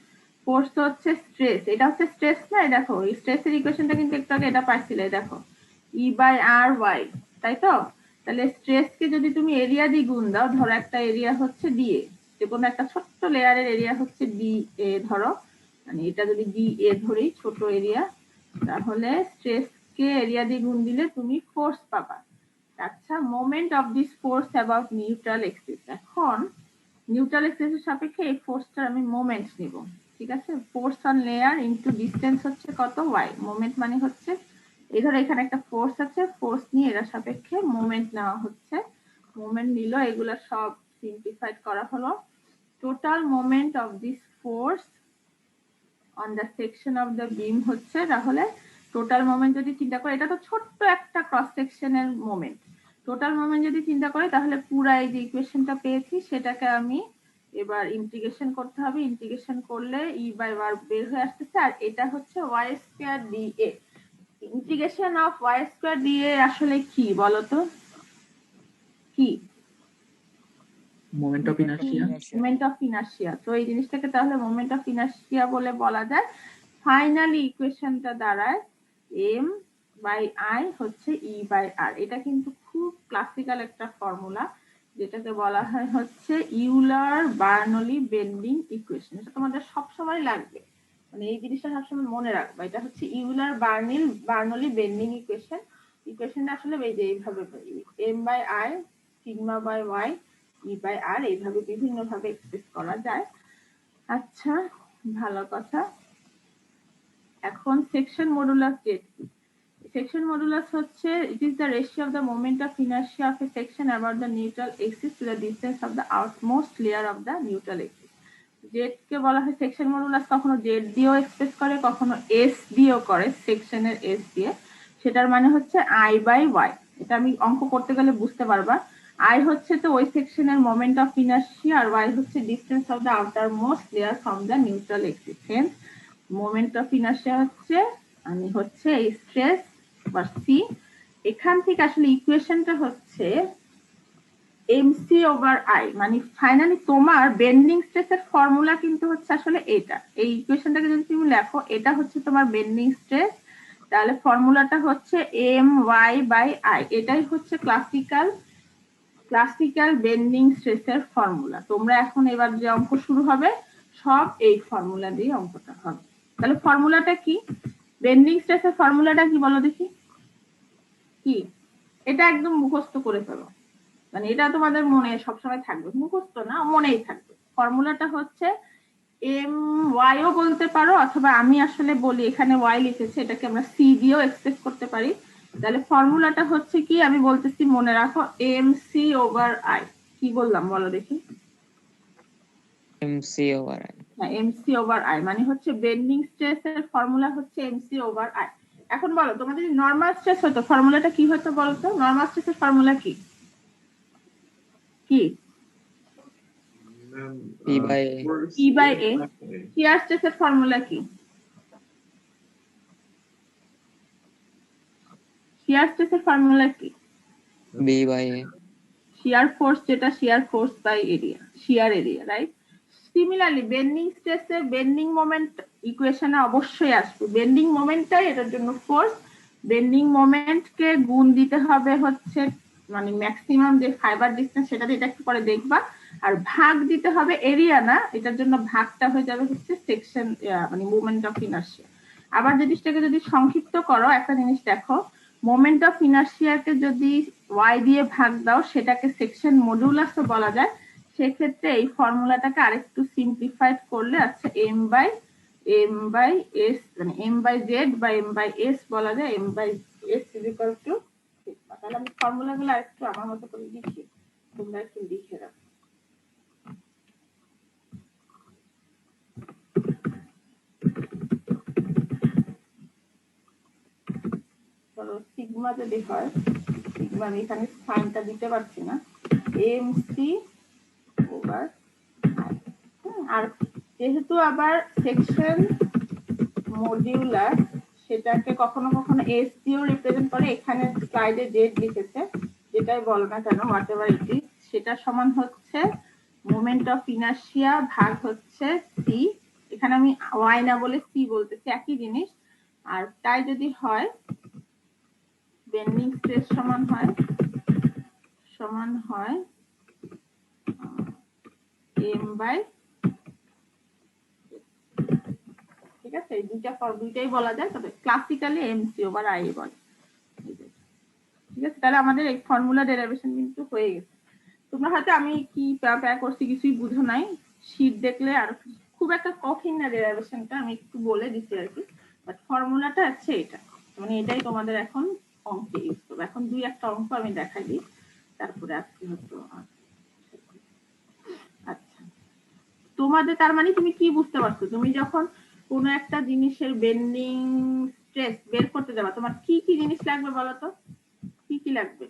A: ফোর্স হচ্ছে স্ট্রেস, এটা হচ্ছে স্ট্রেস না, এই দেখো এই স্ট্রেসের ইকুয়েশনটা কিন্তু একটু আগে এটা পাইছিলে, দেখো E/R/Y, তাই তো? তাহলে স্ট্রেসকে যদি তুমি এরিয়া দিয়ে গুণ দাও, ধরো একটা এরিয়া হচ্ছে DA, যে কোনো একটা ছোট্ট লেয়ারের এরিয়া হচ্ছে DA ধরো, মানে এটা যদি DA ধরি ছোট এরিয়া, তাহলে স্ট্রেসকে এরিয়া দিয়ে গুণ দিলে তুমি ফোর্স পাবা। আচ্ছা, moment of this force about neutral axis, এখন নিউট্রাল এক্সিসের সাপেক্ষে এই ফোর্সটার আমি মোমেন্ট নিব, ঠিক আছে? Force on layer into distance হচ্ছে কত, y, মোমেন্ট মানে হচ্ছে এই ধরো এখানে একটা ফোর্স আছে, ফোর্স নিয়ে এর সাপেক্ষে মোমেন্ট নেওয়া হচ্ছে, মোমেন্ট নিল, এগুলা সব সিম্পলিফাইড করা হলো। Total moment of this force on the section of the beam হচ্ছে, তাহলে টোটাল মোমেন্ট যদি চিন্তা করে, এটা তো ছোট্ট একটা ক্রস সেকশনের মোমেন্ট, টোটাল মোমেন্ট যদি চিন্তা করে তাহলে পুরো এই যে ইকুয়েশনটা পেয়েছি সেটাকে আমি এবার ইন্টিগ্রেশন করতে হবে, ইন্টিগ্রেশন করলে E/R বের হয়ে আসতেছে, আর এটা হচ্ছে y² dA। Integration of y² dA আসলে কি বলতো, কি?
F: Moment of inertia.
A: Moment of inertia, তো এই জিনিসটাকে তাহলে মোমেন্ট অফ ইনার্শিয়া বলে বলা যায়। ফাইনালি ইকুয়েশনটা দাঁড়ায় M/I হচ্ছে E/R। এটা কিন্তু খুব ক্লাসিক্যাল একটা ফর্মুলা, যেটাকে বলা হয় হচ্ছে ইউলার বার্নৌলি বেন্ডিং ইকুয়েশন। এটা তোমাদের সবসময় লাগবে, মানে এই জিনিসটা সবসময় মনে রাখবা, এটা হচ্ছে ইউলার বার্নৌলি বেন্ডিং ইকুয়েশন। ইকুয়েশনটা আসলে এই যে এইভাবে M/I sigma by y E/R এইভাবে বিভিন্ন ভাবে এক্সপ্রেস করা যায়। আচ্ছা, ভালো কথা। এখন সেকশন মডুলাস জেড কি? সেকশন মডুলাস হচ্ছে it is the ratio of the moment of inertia of a section about the neutral axis to the distance of the outermost layer of the neutral axis. Z কে বলা হয় section modulus, কখনো Z দিয়েও express করে, কখনো S দিয়েও করে, সেকশনের এস দিয়ে। সেটার মানে হচ্ছে I/Y। এটা আমি অঙ্ক করতে গেলে বুঝতে পারবা। I হচ্ছে তো ওই সেকশনের মোমেন্ট অফ ইনার্শিয়া, আর Y হচ্ছে distance of the outermost layer from the neutral axis. Hence moment of inertia হচ্ছে আমি হচ্ছে এই স্ট্রেস বা সি। এখান থেকে আসলে ইকুয়েশনটা হচ্ছে MC/I, মানে ফাইনালি তোমার বেন্ডিং স্ট্রেসের ফর্মুলা কিন্তু হচ্ছে আসলে এটা। এই ইকুয়েশনটাকে যদি তুমি লেখো, এটা হচ্ছে তোমার বেন্ডিং স্ট্রেস, তাহলে ফর্মুলাটা হচ্ছে My/I। এটাই হচ্ছে ক্লাসিক্যাল বেন্ডিং স্ট্রেসের ফর্মুলা। তোমরা এখন এবার যে অঙ্ক শুরু হবে সব এই ফর্মুলা দিয়ে অঙ্কটা হবে। তাহলে ফর্মুলাটা কি, বেন্ডিং স্ট্রেসের ফর্মুলাটা কি বলো দেখি, কি? এটা একদম মুখস্থ করে ফেলো, মানে এটা তোমাদের মনে সবসময় থাকবে, মুখস্থ না, মনেই থাকবে। ফর্মুলাটা হচ্ছে My ও বলতে পারো, অথবা আমি আসলে বলি এখানে y লিখেছে, এটাকে আমরা c দিয়েও এক্সপ্রেস করতে পারি। তাহলে ফর্মুলাটা হচ্ছে কি, আমি বলতেছি মনে রাখো, MC/I। কি বললাম বলো দেখি?
G: MC/I।
A: হ্যাঁ, MC/I মানে হচ্ছে বেন্ডিং স্ট্রেসের ফর্মুলা হচ্ছে MC/I। এখন বলো তোমাদের যদি নরমাল স্ট্রেস হতো ফর্মুলাটা কি হতো বলো তো? নরমাল স্ট্রেসের ফর্মুলা কি? কি? E/A। শিয়ার স্ট্রেসের ফর্মুলা কি? শিয়ার স্ট্রেসের ফর্মুলা কি?
G: B/A।
A: শিয়ার ফোর্স, যেটা shear force by area, shear area, right? Similarly bending স্ট্রেসের বেন্ডিং মোমেন্ট ইকুয়েশনে অবশ্যই আসবে, বেন্ডিং মোমেন্টটাই এটার জন্য ফোর্স। বেন্ডিং মোমেন্টকে গুণ দিতে হবে হচ্ছে মানে ম্যাক্সিমাম যে ফাইবার ডিসটেন্স, সেটা এটা একটু পরে দেখবা, আর ভাগ দিতে হবে এরিয়া না, এটার জন্য ভাগটা হয়ে যাবে হচ্ছে সেকশন মানে মোমেন্ট অফ ইনার্শিয়া। আবার জিনিসটাকে যদি সংক্ষিপ্ত করো, একটা জিনিস দেখো, মোমেন্ট অফ ইনার্শিয়াকে যদি y দিয়ে ভাগ দাও সেটাকে সেকশন মডুলাসও বলা যায়। সেক্ষেত্রে এই ফর্মুলাটাকে আরেকটু সিম্পলিফাইড করলে আচ্ছা M/S মানে M/Z বা M/S বলা যায়, M/S ইকুয়াল টু। তাহলে আমি ফর্মুলাগুলো আরেকটু আমার মতো করে লিখি, তোমরা একটু লিখে রাখো। সিগমা যদি হয়, সিগমা আমি এখানে সাইনটা দিতে পারছি না, MC/I। আর যেহেতু আবার সেকশন মডিউলার, সেটাকে কখনো কখনো এস দিয়েও রিপ্রেজেন্ট করে। এখানে স্লাইডে জেড লিখেছে, যেটাই বল না কেন হোয়াট এভার ইট ইজ, সেটা সমান হচ্ছে মোমেন্ট অফ ইনার্শিয়া ভাগ হচ্ছে সি। এখানে আমি ওয়াই না বলে সি বলতেছি, একই জিনিস। আর তাই যদি হয় বেন্ডিং স্ট্রেস সমান হয় এম বাই, ঠিক আছে? এই দুইটাই বলা যায়, তবে ক্লাসিক্যালি এমসি ওভার আই বলে। ঠিক আছে, তাহলে আমাদের এই ফর্মুলা ডেরিভেশন কিন্তু হয়ে গেছে। তোমরা হয়তো আমি কি করছি কিছুই বুঝো নাই, শীট দেখলে আর খুব একটা কঠিন না ডেরিভেশনটা, আমি একটু বলে দিচ্ছি আর কি। বাট ফর্মুলাটা আছে এটা, মানে এটাই তোমাদের এখন অঙ্কে ইউজ করবে। এখন দুই একটা অঙ্ক আমি দেখাই দিই, তারপরে আজকে হতো। আচ্ছা, তোমাদের তার মানে তুমি কি বুঝতে পারছো? তুমি যখন কোনো একটা জিনিসের বেন্ডিং স্ট্রেস বের করতে যাবা, তোমার কি কি জিনিস লাগবে বলো তো? কি লাগবে?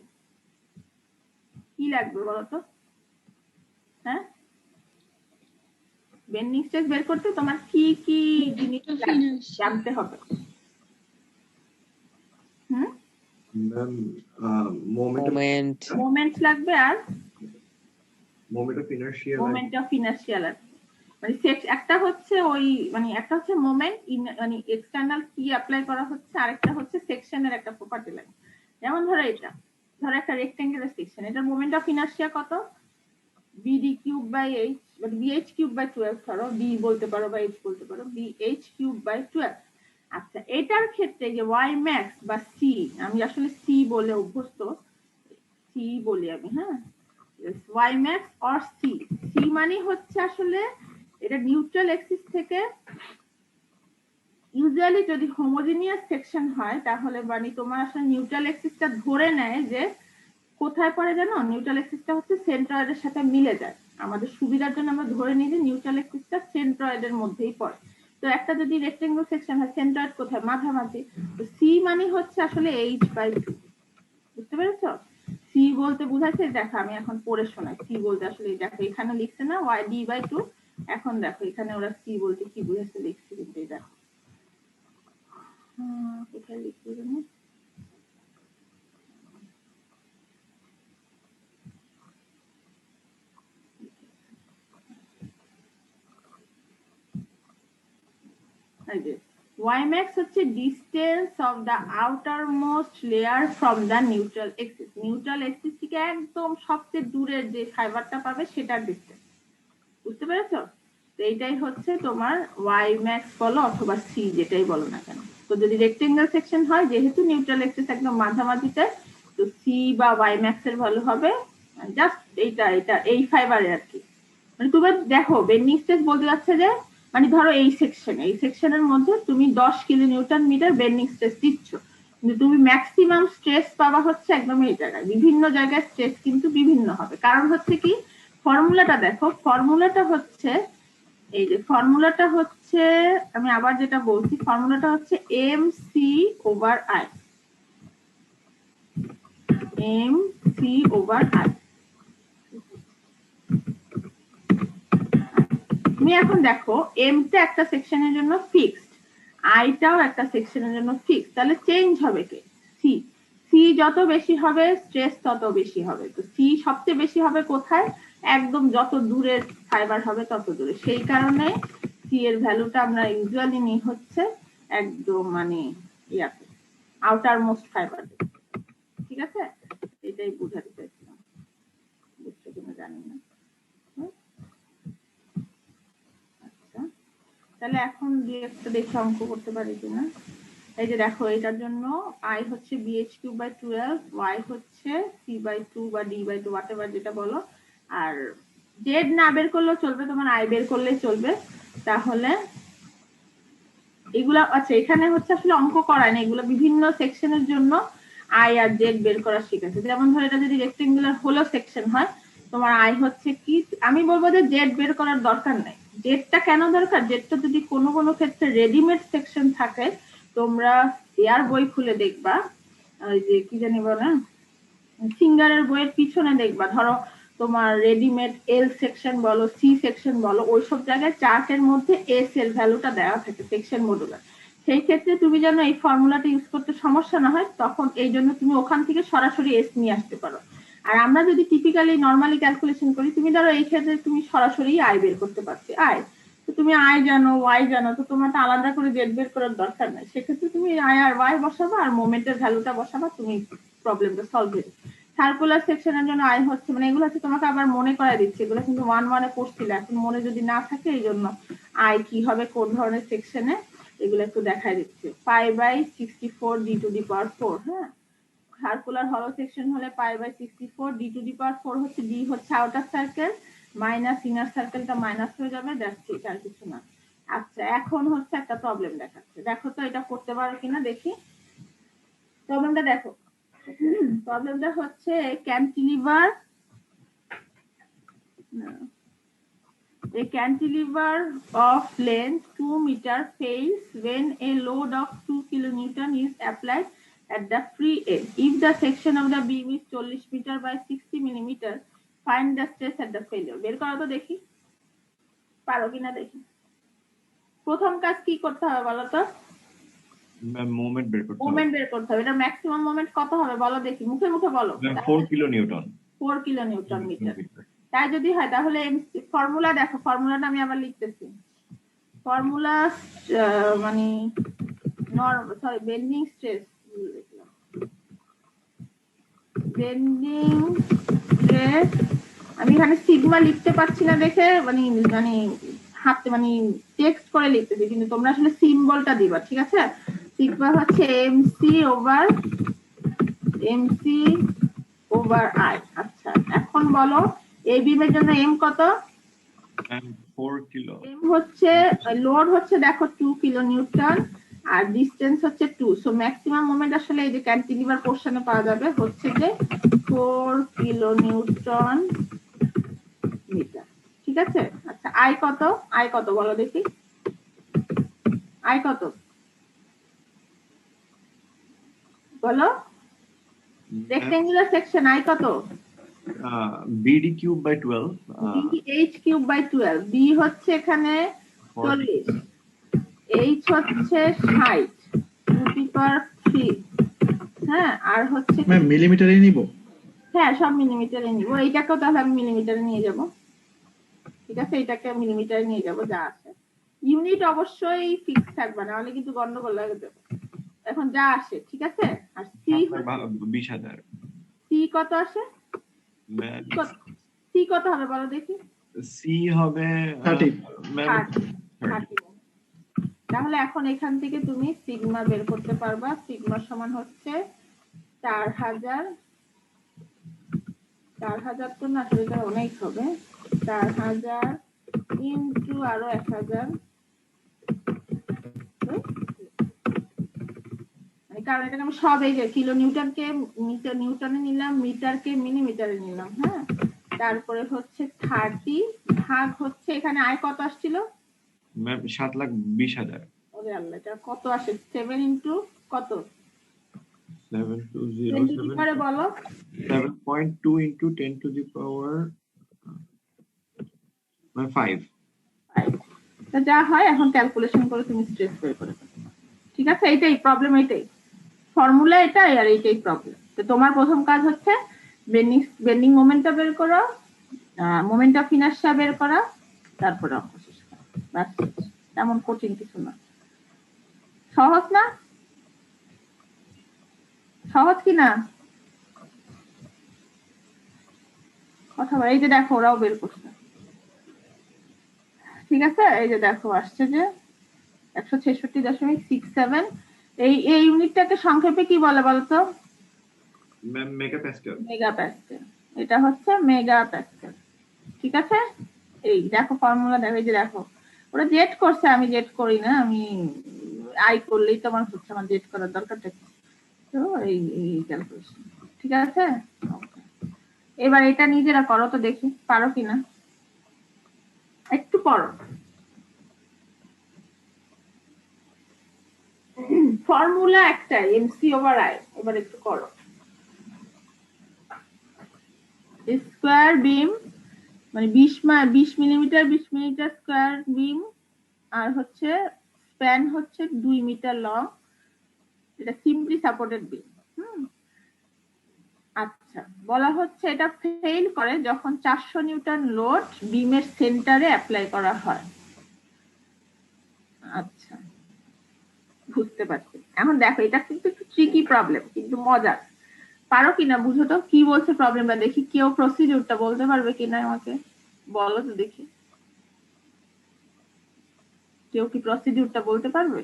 A: কি লাগবে বলো তো? হ্যাঁ, বেন্ডিং স্ট্রেস বের করতে তোমার কি কি জিনিস জানতে হবে? মোমেন্ট লাগবে, আর
E: মোমেন্ট অফ ইনার্শিয়া
A: মানে একটা হচ্ছে ওই মানে একটা হচ্ছে মোমেন্ট মানে এক্সটার্নাল কি অ্যাপ্লাই করা হচ্ছে, আরেকটা হচ্ছে সেকশনের একটা প্রপার্টি লাগে। যেমন ধরো এটা, ধরো একটা রেক্টেঙ্গুলার সেকশন, এটার মোমেন্ট অফ ইনার্শিয়া কত? বিডি কিউব বাই এইচ, মানে বিএইচ কিউব বাই 12 ধরো, বি বলতে পারো বা এইচ বলতে পারো, বিএইচ কিউব বাই 12। আচ্ছা, এটার ক্ষেত্রে যে ওয়াই ম্যাক্স বা সি, আমি আসলে সি বলে অভ্যস্ত, সি বলি আমি, হ্যাঁ, Y max or C. C মানে হচ্ছে আসলে এটা নিউট্রাল এক্সিস থেকে, ইউজুয়ালি যদি হোমোজেনিয়াস সেকশন হয় তাহলে মানে তোমার আসলে নিউট্রাল এক্সিসটা ধরে নেয় যে কোথায় পড়ে জানো, নিউট্রাল এক্সিসটা হচ্ছে সেন্ট্রয়েডের সাথে মিলে যায়। আমাদের সুবিধার জন্য আমরা ধরে নিই যে নিউট্রাল এক্সিসটা সেন্ট্রয়েডের মধ্যেই পড়ে। তো একটা যদি রেক্টেঙ্গুলার সেকশন হয়, সেন্ট্রয়েড কোথায়? মাঝামাঝি। তো সি মানে হচ্ছে আসলে এইচ বাই 2। বুঝতে পেরেছো? সি বলতে বুঝাচ্ছে, দেখো আমি এখন পড়ে শোনাই। সি বলতে আসলে দেখো এখানে লিখছে না ওয়াই ডি বাই 2, এখন দেখো এখানে ওরা সি বলতে কি বুঝাচ্ছে লিখছে, কিন্তু এই দেখো কোথায় লিখছে জানো, y max হচ্ছে distance of the outermost layer from the neutral axis. Neutral axis থেকে একদম সবচেয়ে দূরের যে ফাইবারটা পাবে সেটার ডিসটেন্স। বুঝতে পেরেছো? তো এইটাই হচ্ছে তোমার y max বলো অথবা c, যেটাই বলো না কেন। তো যদি রেক্টেঙ্গেল সেকশন হয়, যেহেতু নিউট্রাল এক্সিস একদম মাঝামাঝিতে, তো c বা y max এর ভ্যালু হবে জাস্ট এটা এই ফাইবারে আর কি। মানে তুমি দেখো বেন্ডিং স্ট্রেস বলতে যাচ্ছে যে মানে ধরো এই সেকশনের মধ্যে তুমি 10 kilo newton metre bending stress দিচ্ছ, কিন্তু তুমি ম্যাক্সিমাম স্ট্রেস পাবা হচ্ছে একদম এই জায়গায়। বিভিন্ন জায়গায় স্ট্রেস কিন্তু বিভিন্ন হবে, কারণ হচ্ছে কি, ফর্মুলাটা দেখো, ফর্মুলাটা হচ্ছে এই যে ফর্মুলাটা হচ্ছে, আমি আবার যেটা বলছি, ফর্মুলাটা হচ্ছে M C over I, M C over I. তুমি এখন দেখো এমটা একটা সেকশনের জন্য ফিক্সড, আইটাও একটা সেকশনের জন্য ফিক্সড, তাহলে চেঞ্জ হবে কে? সি। সি যত বেশি হবে স্ট্রেস তত বেশি হবে। তো সি সবচেয়ে বেশি হবে কোথায়? একদম যত দূরের ফাইবার হবে তত দূরে। সেই কারণে সি এর ভ্যালুটা আমরা ইউজুয়ালি নিই হচ্ছে একদম মানে ইয়াতে আউটার মোস্ট ফাইবার। ঠিক আছে, এটাই বোঝাতে চাইছিলাম, বুঝছো কিনা জানি না। তাহলে এখন দিয়ে একটা দেখে অঙ্ক করতে পারি কিনা। এই যে দেখো এটার জন্য আই হচ্ছে বিএইচ কিউব বাই 12, ওয়াই হচ্ছে সি বাই 2 বা ডি বাই 2 হোয়াটএভার যেটা বলো। আর জেড না বের করলেও চলবে, তোমার আই বের করলেই চলবে। তাহলে এগুলা আচ্ছা, এখানে হচ্ছে আসলে অঙ্ক করায় না, এগুলো বিভিন্ন সেকশনের জন্য আই আর জেড বের করা শিখেছে। যেমন ধরো এটা যদি রেক্টেঙ্গুলার হলো সেকশন হয়, তোমার আই হচ্ছে কি, আমি বলবো যে জেড বের করার দরকার নাই। জেডটা কেন দরকার? জেডটা যদি কোনো কোনো ক্ষেত্রে রেডিমেড সেকশন থাকে, তোমরা এয়ার বই খুলে দেখবা, ওই যে কি জানি বলে সিঙ্গারের বইয়ের পিছনে দেখবা, ধরো তোমার রেডিমেড এল সেকশন বলো, সি সেকশন বলো, ওইসব জায়গায় চার্টের মধ্যে এস এর ভ্যালুটা দেওয়া থাকে সেকশন মডুলার। সেই ক্ষেত্রে তুমি যেন এই ফর্মুলাটা ইউজ করতে সমস্যা না হয়, তখন এই জন্য তুমি ওখান থেকে সরাসরি এস নিয়ে আসতে পারো। আর আমরা যদি টিপিক্যালি নর্মালি ক্যালকুলেশন করি, তুমি ধরো এই ক্ষেত্রে তুমি সরাসরি আয় বের করতে পারছি, আয় তো তুমি আয় জানো, ওয়াই জানো, তো তোমার তো আলাদা করে জেড বের করার দরকার নাই। সেক্ষেত্রে তুমি আয় আর ওয়াই বসাবা আর মোমেন্টের ভ্যালুটা বসাবা, তুমি প্রবলেমটা সলভ হয়ে যাবে। সার্কুলার সেকশনের জন্য আয় হচ্ছে, মানে এগুলো হচ্ছে তোমাকে আবার মনে করাই দিচ্ছে, এগুলো কিন্তু 1-1 পড়ছিল, এখন মনে যদি না থাকে এই জন্য আয় কি হবে কোন ধরনের সেকশনে এগুলো একটু দেখাই দিচ্ছে। π/64 d⁴, হ্যাঁ, সার্কুলার হলো সেকশন হলে π/64 d⁴ হচ্ছে, ডি হচ্ছে আউটার সার্কেল মাইনাস ইনার সার্কেলটা মাইনাস হয়ে যাবে, দেখছি আর কিছু না। আচ্ছা, এখন হচ্ছে একটা প্রবলেম দেখাচ্ছে, দেখো তো এটা করতে পারো কিনা দেখি। প্রবলেমটা দেখো, প্রবলেমটা হচ্ছে cantilever, a cantilever of length 2 meter fails when a load of 2 kilonewton is applied at the free end. If the section of the beam is 40 meter by 60 millimeter, find the stress at the failure. বের করো তো দেখি, পারো কিনা দেখি। প্রথম কাজ কি করতে হবে বলো তো?
E: মোমেন্ট বের করতে হবে।
A: মোমেন্ট বের করতে হবে। এটা ম্যাক্সিমাম মোমেন্ট কত হবে বলো দেখি, মুখে মুখে বলো।
E: 4 কিলো নিউটন।
A: 4 kilonewton metre. তাই যদি হয় তাহলে ফর্মুলা দেখো, ফর্মুলাটা আমি আবার লিখতেছি। ফর্মুলা মানে sorry bending stress, bending stress আমি এখানে সিগমা লিখতে পারছি না দেখে মানে মানে হাতে মানে টেক্সট করে লিখতেছি, কিন্তু তোমরা আসলে সিম্বলটা দিবা, ঠিক আছে? সিগমা হচ্ছে এমসি ওভার আই। আচ্ছা, এখন বলো এই বিমের জন্য এম কত?
E: 4 কিলো।
A: এম হচ্ছে লোড হচ্ছে দেখো 2 কিলো নিউটন আর ডিসটেন্স হচ্ছে 2, সো ম্যাক্সিমাম মোমেন্ট আসলে এই যে ক্যান্টিলিভার পোরশনে পাওয়া যাবে হচ্ছে যে 4 কিলো নিউটন মিটার, ঠিক আছে? আচ্ছা, আই কত? আই কত বলো দেখি, আই কত বলো? রেক্টেঙ্গুলার সেকশন আই কত?
E: BD cube by 12,
A: H cube by 12, B হচ্ছে এখানে 40, এইচ হচ্ছে 60 2/3, হ্যাঁ, আর হচ্ছে
C: ম্যাম মিলিমিটারে নিব?
A: হ্যাঁ, সব মিলিমিটারে নিব। এইটাকেও তাহলে আমি মিলিমিটারে নিয়ে যাব, ঠিক আছে? এটাকে মিলিমিটারে নিয়ে যাব যা আছে। ইউনিট অবশ্যই ফিক্স থাকবে, না হলে কিন্তু গন্ডগোল লাগে যাবে। এখন যা আসে, ঠিক আছে? আর সি
E: 20,000।
A: সি কত আসে? সি কত হবে বলো দেখি?
E: সি হবে
C: 30।
A: 30। তাহলে এখন এখান থেকে তুমি সিগমা বের করতে পারবা। সিগমা সমান হচ্ছে 4000, 4000 তো না, সেটা অনেক হবে, 4000 ইন্টু আরো 1000, কারণ এখানে আমি সব এই যে কিলো নিউটনকে নিউটনে নিলাম, মিটারকে মিলিমিটারে নিলাম, হ্যাঁ। তারপরে হচ্ছে 30 ভাগ হচ্ছে এখানে আয় কত আসছিল
E: ম্যাম? 7,20,000।
A: ওরে আল্লাহ, এটা কত আসে? 7 ইন্টু কত?
E: 720
A: করে বলো।
E: 7.2 ইন্টু 10 টু দি পাওয়ার 5।
A: তো যা হয় এখন ক্যালকুলেশন করে তুমি স্ট্রেস বের করে ফেলো, ঠিক আছে? এইটাই প্রবলেম, এইটাই ফর্মুলা, এটাই আর এইটাই প্রবলেম। তো তোমার প্রথম কাজ হচ্ছে বেন্ডিং মোমেন্টটা বের করো, মোমেন্ট অফ ইনার্শিয়া বের করা, তারপরে অঙ্ক শেষ করা, ব্যাস। তেমন কঠিন কিছু না, সহজ না? সহজ কি না কথা বল। এই যে দেখো ওরাও বের করছে, ঠিক আছে? এই যে দেখো আসছে যে 166.67। এই ইউনিটটাকে সংক্ষেপে কি বলে বলতো?
E: মেগাপ্যাসকেল।
A: মেগাপ্যাসকেল, এটা হচ্ছে মেগাপ্যাসকেল, ঠিক আছে? এই দেখো ফর্মুলা দেখো, এই যে দেখো ওরা জেড করছে, আমি জেড করি না, আমি আই করলেই তোমার হচ্ছে, আমার জেড করার দরকারটা কি? তো এই ক্যালকুলেশন, ঠিক আছে? এবার এটা নিজেরা করো তো দেখি পারো কিনা, একটু পড়ো। ফর্মুলা একটাই, এমসি ওভার আই। এবার একটু করো। স্কোয়ার বিম মানে 20 মিলিমিটার 20 মিলিমিটার স্কোয়ার বিম, আর হচ্ছে স্প্যান হচ্ছে 2 মিটার লং, এটা সিম্পলি সাপোর্টেড বিম। আচ্ছা, বলা হচ্ছে এটা ফেল করে যখন 400 নিউটন লোড বিমের সেন্টারে অ্যাপ্লাই করা হয়। আচ্ছা, বুঝতে পারছি। এখন দেখো, এটা কিন্তু একটু ট্রিকি প্রবলেম, কিন্তু মজার। পারো কিনা বুঝো তো কি বলছে প্রবলেমটা, দেখি কেউ প্রসিডিউরটা বলতে পারবে কিনা আমাকে বলো তো দেখি। কেউ কি প্রসিডিউরটা বলতে পারবে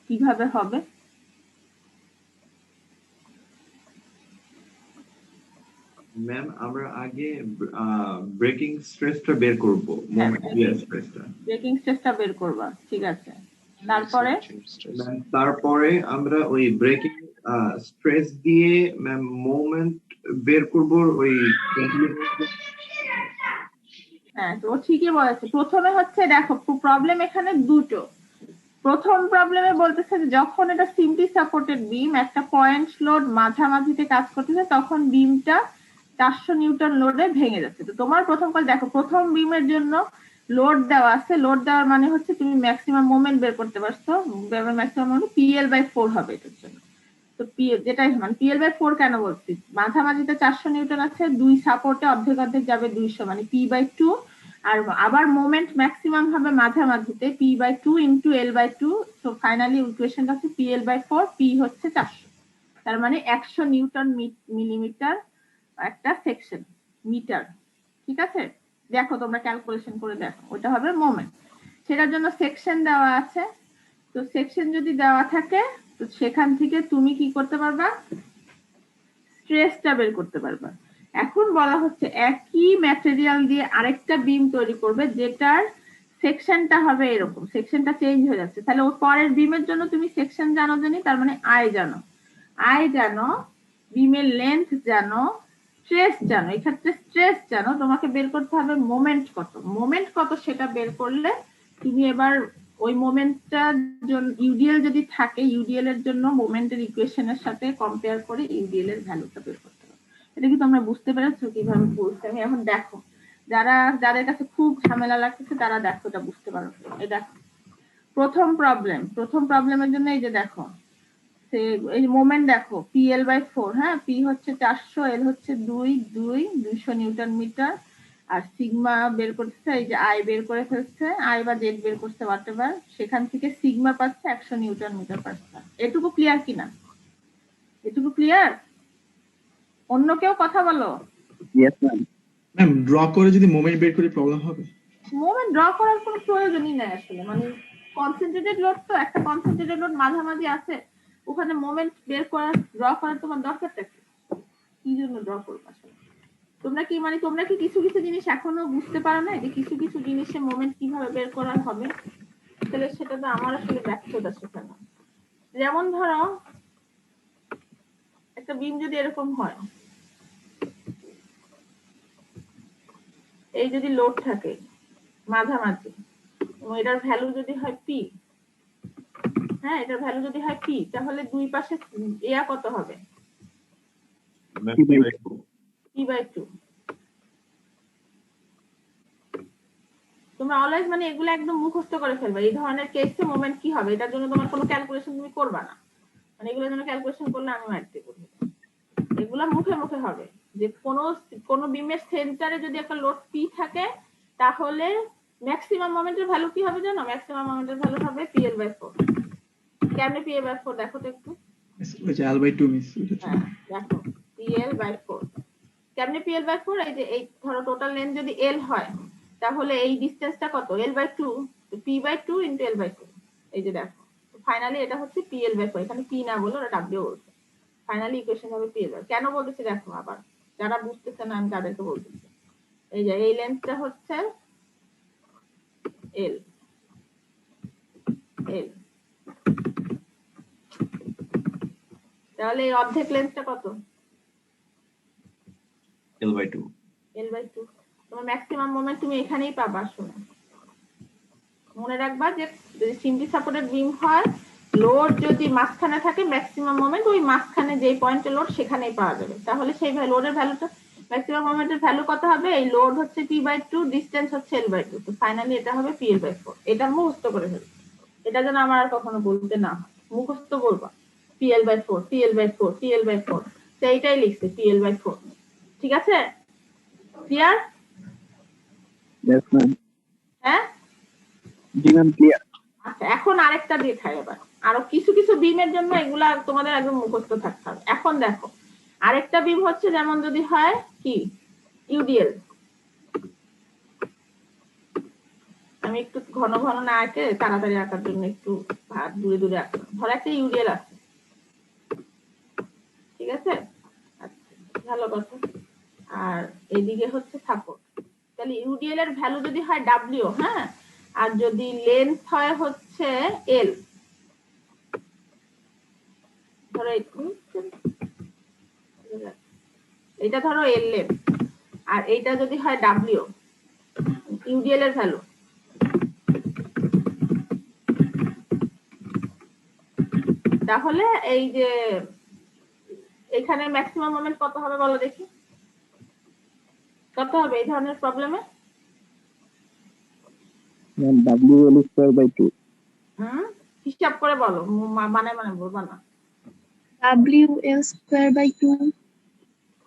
A: কিভাবে হবে?
E: ম্যাম আমরা আগে ব্রেকিং স্ট্রেসটা বের করব, স্ট্রেসটা।
A: ব্রেকিং স্ট্রেসটা বের করবা, ঠিক আছে। তারপরে
E: তারপরে আমরা ওই ব্রেকিং স্ট্রেস দিয়ে ম্যাম মোমেন্ট বের করব ওই।
A: হ্যাঁ, তো ঠিকই বলেছে। প্রথমে হচ্ছে দেখো, প্রবলেম এখানে দুটো। প্রথম প্রবলেমে বলতেছে যে যখন এটা সিম্পলি সাপোর্টেড বিম, একটা পয়েন্ট লোড মাঝামাঝিতে কাজ করতেছে, তখন বিমটা 400 নিউটন লোডে ভেঙে যাচ্ছে। তো তোমার প্রথম কাজ দেখো, প্রথম বিমের জন্য লোড দেওয়া আছে, লোড দেওয়ার মানে হচ্ছে তুমি ম্যাক্সিমাম মোমেন্ট বের করতে পারছো, ম্যাক্সিমাম মানে PL/4 হবে এটার জন্য। তো যেটাই মানে PL/4 কেন বলছি, মাঝামাঝিতে 400 নিউটন আছে, দুই সাপোর্টে অর্ধেক অর্ধেক যাবে 200, মানে P/2। আর আবার মোমেন্ট ম্যাক্সিমাম হবে মাঝামাঝিতে, P/2 ইন্টু L/2। তো ফাইনালি ইকুয়েশনটা হচ্ছে PL/4, P হচ্ছে 400। তার মানে 100 নিউটন মিলিমিটার একটা সেকশন, মিটার। ঠিক আছে, দেখো তোমরা ক্যালকুলেশন করে দেখো, ওটা হবে মোমেন্ট। সেটার জন্য সেকশন দেওয়া আছে। তো সেকশন যদি দেওয়া থাকে, তো সেখান থেকে তুমি কি করতে পারবা, স্ট্রেসটা বের করতে পারবা। এখন বলা হচ্ছে একই ম্যাটেরিয়াল দিয়ে আরেকটা বিম তৈরি করবে, যেটার সেকশনটা হবে এরকম, সেকশনটা চেঞ্জ হয়ে যাচ্ছে। তাহলে ওর পরের বিমের জন্য তুমি সেকশন জানো জানি, তার মানে আই জানো, আই জানো, বিমের লেন্থ জানো, স্ট্রেস জানো। এক্ষেত্রে স্ট্রেস জানো, তোমাকে বের করতে হবে মোমেন্ট কত। মোমেন্ট কত সেটা বের করলে তুমি এবার ওই মোমেন্টটার জন্য ইউডিএল যদি থাকে, ইউডিএল এর জন্য মোমেন্টের ইকুয়েশনের সাথে কম্পেয়ার করে ইউডিএল এর ভ্যালুটা বের করতে হবে। এটা কি তোমরা বুঝতে পেরেছো কিভাবে বলছি আমি? এখন দেখো, যাদের কাছে খুব ঝামেলা লাগতেছে তারা দেখো এটা বুঝতে পারো। এই দেখো প্রথম প্রবলেমের জন্য এই যে দেখো, এই মোমেন্ট দেখো PL/4, হ্যাঁ, P হচ্ছে 400, L হচ্ছে 200 নিউটন মিটার, আর সিগমা বের করতেছে, এই যে আই বের করে ফেলছে, আই বা জেড বের করতে হোয়াটএভার, সেখান থেকে সিগমা পাচ্ছে 100 নিউটন মিটার পার সেকেন্ড। এটুকু ক্লিয়ার কিনা? এটুকু ক্লিয়ার? অন্য কেউ কথা বলো।
C: ম্যাম ড্র করে যদি মোমেন্ট বের করে প্রবলেম হবে?
A: মোমেন্ট ড্র করার কোনো প্রয়োজনই নাই আসলে, মানে কনসেন্ট্রেটেড লোড, তো একটা কনসেন্ট্রেটেড লোড মাঝামাঝি আছে, ওখানে মোমেন্ট বের করার ড্র করার তোমার দরকারটা কি জন্য ড্র করবে আসলে? তোমরা কি কিছু কিছু জিনিস এখনো বুঝতে পারো না, যে কিছু কিছু জিনিসে মোমেন্ট কিভাবে বের করা হবে? তাহলে সেটা তো আমার আসলে ব্যর্থতা শেখানো। যেমন ধরো একটা বিম যদি এরকম হয়, এই যদি লোড থাকে মাঝামাঝি, এবং এটার ভ্যালু যদি হয় P, হ্যাঁ, এটার ভ্যালু যদি হয় P, তাহলে দুই পাশে এয়া কত হবে? P/2। তোমরা অলওয়েজ মানে এগুলো একদম মুখস্থ করে ফেলবে। এই ধরনের কেসে মোমেন্ট কি হবে, এটার জন্য তোমার কোনো ক্যালকুলেশন তুমি করবা না, মানে এগুলোর জন্য ক্যালকুলেশন করলে আমি মারতে করবো। এগুলো মুখে মুখে হবে যে কোনো বিমের সেন্টারে যদি একটা লোড P থাকে, তাহলে ম্যাক্সিমাম মোমেন্টের ভ্যালু কি হবে জানো? ম্যাক্সিমাম মোমেন্টের ভ্যালু হবে PL/4। কেমনে PL/4 দেখো তো একটু।
C: ওই যে L/2 মিস,
A: হ্যাঁ দেখো, PL/4 কেমনে PL/4, এই যে এই ধরো টোটাল লেন্থ যদি L হয়, তাহলে এই ডিসটেন্সটা কত? L/2, P/2 into L/2। এই যে দেখো, ফাইনালি এটা হচ্ছে PL/4, এখানে P না বলে ওরা W বলছে। ফাইনালি ইকুয়েশন হবে PL/4। কেন বলতেছি দেখো, আবার যারা বুঝতেছে না আমি তাদেরকে বলতেছি। এই যে এই লেন্থটা হচ্ছে L, তাহলে এই অর্ধেক লেন্থটা কত?
E: L/2।
A: তোমার ম্যাক্সিমাম মোমেন্ট তুমি এখানেই পাবা। শোনো, মনে রাখবা যে যদি সিম্পলি সাপোর্টেড বিম হয়, লোড যদি মাঝখানে থাকে, ম্যাক্সিমাম মোমেন্ট ওই মাঝখানে যেই পয়েন্টে লোড সেখানেই পাওয়া যাবে। তাহলে সেই লোডের ভ্যালুটা, ম্যাক্সিমাম মোমেন্টের ভ্যালু কত হবে? এই লোড হচ্ছে P/2, ডিসটেন্স হচ্ছে L/2, তো ফাইনালি এটা হবে PL/4। এটা মুখস্থ করে ফেলবে, এটা যেন আমার আর কখনো বলতে না হয়, মুখস্থ বলবা PL/4 PL/4 PL/4, তো এইটাই লিখছে PL/4। ঠিক আছে, ক্লিয়ার?
F: Yes, ma'am.
A: হ্যাঁ,
F: জি ম্যাম, ক্লিয়ার।
A: আচ্ছা এখন আরেকটা দেখাই। এবার আরো কিছু কিছু বিমের জন্য এগুলা তোমাদের একদম মুখস্থ থাকতে হবে। এখন দেখো আরেকটা বিম হচ্ছে, যেমন যদি হয় কি ইউডিএল, আমি একটু ঘন ঘন না আঁকে তাড়াতাড়ি আঁকার জন্য একটু দূরে দূরে আঁকলাম। ধরো একটা ইউডিএল আছে, ঠিক আছে, আচ্ছা ভালো কথা। আর এদিকে হচ্ছে সাপোর্ট, তাহলে ইউডিএল এর ভ্যালু যদি হয় ডাব্লিউ, হ্যাঁ, আর যদি লেন্থ হয় হচ্ছে এল, ধরো এটা ধরো এল লেন্থ, আর এইটা যদি হয় ডাব্লিউ ইউডিএল এর ভ্যালু, তাহলে এই যে এখানে ম্যাক্সিমাম মোমেন্ট কত হবে বলো দেখি, কত হবে এই ধরনের প্রবলেমে?
F: Ma'am WL²/2।
A: হিসাব করে বলো, মানে বলবা না।
H: WL²/2।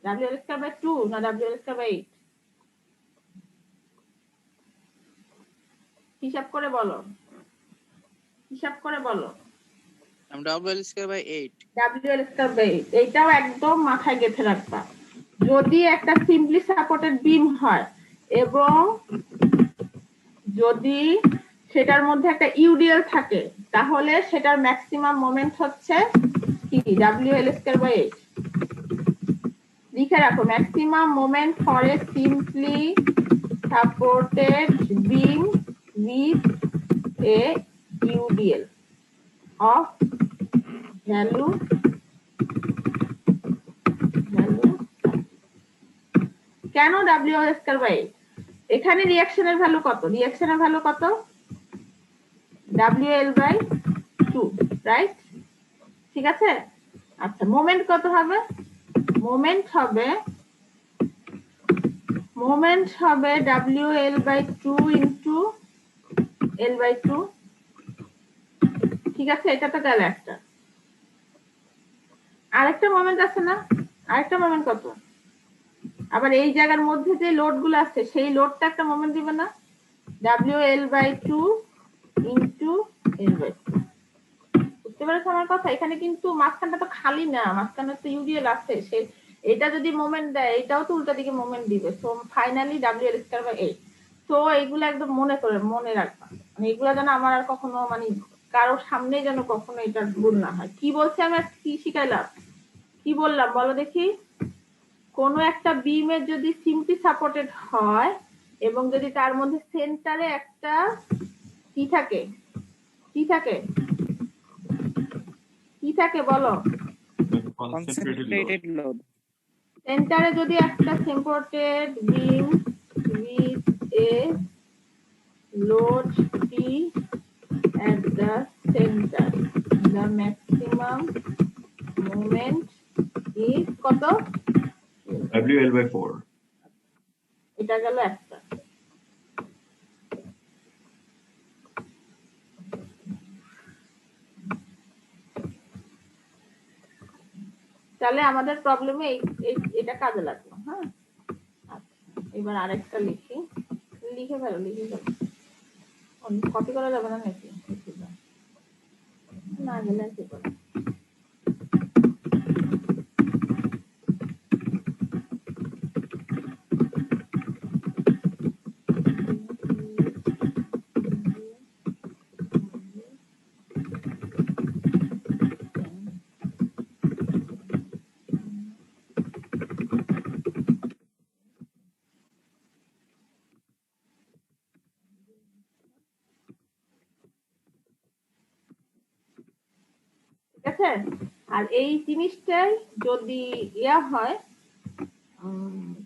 A: WL²/2 না WL²/8? হিসাব করে বলো, হিসাব করে বলো।
B: WL²/8।
A: WL²/8, এইটাও একদম মাথায় গেঁথে রাখবা। যদি একটা সিম্পলি সাপোর্টেড বিম হয় এবং যদি সেটার মধ্যে একটা ইউডিএল থাকে, তাহলে সেটার ম্যাক্সিমাম মোমেন্ট হচ্ছে কি WL²/8। লিখে রাখো, maximum moment for a simply supported beam with a UDL of value কেন WL²/8? এখানে রিঅ্যাকশনের ভ্যালু কত? রিঅ্যাকশনের ভ্যালু কত? WL/2, right? ঠিক আছে, আচ্ছা মোমেন্ট কত হবে? মোমেন্ট হবে WL/2 ইন্টু L/2। ঠিক আছে, এটা তো গেল একটা। আরেকটা মোমেন্ট আছে না? আরেকটা মোমেন্ট কত? আবার এই জায়গার মধ্যে যে লোড গুলো আছে সেই লোডটা একটা মোমেন্ট দিবে না? WL/2 into L/2। বুঝতে পেরেছো আমার কথা? এখানে কিন্তু মাঝখানটা তো খালি না, মাঝখানে তো ইউডিএল আছে, সে এটা যদি মোমেন্ট দেয় এটাও তো উল্টা দিকে মোমেন্ট দিবে। So finally WL²/8। তো এইগুলো একদম মনে রাখবা, মানে এগুলো যেন আমার আর কখনো মানে কারো সামনে যেন কখনো এটা ভুল না হয়। কি বলছি আমি, কি শিখাইলাম, কি বললাম বলো দেখি? কোন একটা বিমের যদি সিম্পলি সাপোর্টেড হয় এবং যদি তার মধ্যে সেন্টারে একটা কি থাকে, কি থাকে, কি থাকে বলো?
G: Concentrated load.
A: সেন্টারে যদি একটা supported beam with a load P at the center, the maximum moment is কত?
E: WL/4।
A: এটা গেল একটা। তাহলে আমাদের প্রবলেমে এটা কাজে লাগলো। হ্যাঁ, আচ্ছা এবার আরেকটা লিখে ফেলো। কপি করা যাবে না নাকি? না গেলে কি করে? ঠিক আছে, আর এই জিনিসটাই যদি ইয়া হয়,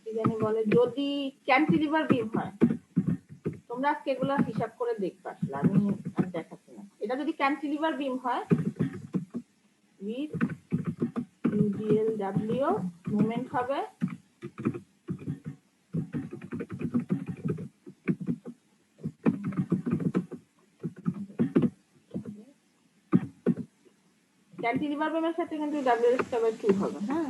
A: কি জানি বলে, যদি ক্যান্টিলিভার বিম হয়, তোমরা আজকে এগুলো হিসাব করে দেখবা, আসলে আমি আর দেখাচ্ছি না। এটা যদি ক্যান্টিলিভার বিম হয় উইথ UDLW, মোমেন্ট হবে ক্যান্টিলিভার বিমের সাথে কিন্তু WL²/2 হবে, হ্যাঁ।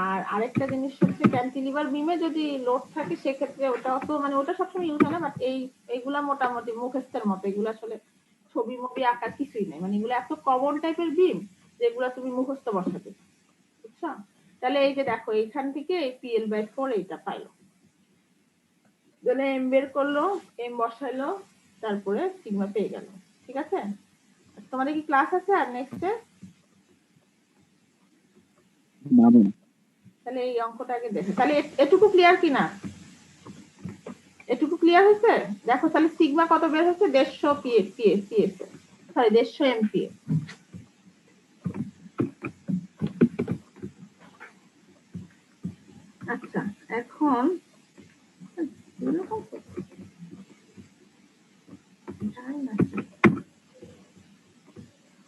A: আর আরেকটা জিনিস হচ্ছে ক্যান্টিলিভার বিমে যদি লোড থাকে সেক্ষেত্রে ওটা অত মানে ওটা সবসময় ইউজ হয় না, বাট এইগুলা মোটামুটি মুখস্থের মতো, এগুলো আসলে ছবি মবি আঁকার কিছুই নেই, মানে এগুলো এত কমন টাইপের বিম যেগুলো তুমি মুখস্থ বসাতে, বুঝছো? তাহলে এই যে দেখো এইখান থেকে এই PL/4 এইটা পাইলো, তাহলে এম বের করলো, এম বসাইলো, তারপরে সিগমা পেয়ে গেল। ঠিক আছে, তোমাদের কি ক্লাস আছে আর নেক্সটে?
F: না ম্যাম।
A: তাহলে এই অঙ্কটা আগে দেখো, তাহলে এটুকু ক্লিয়ার কিনা? এটুকু ক্লিয়ার হয়েছে? দেখো তাহলে সিগমা কত বের হচ্ছে, 150 PF, সরি 150 MPa। আচ্ছা, এখন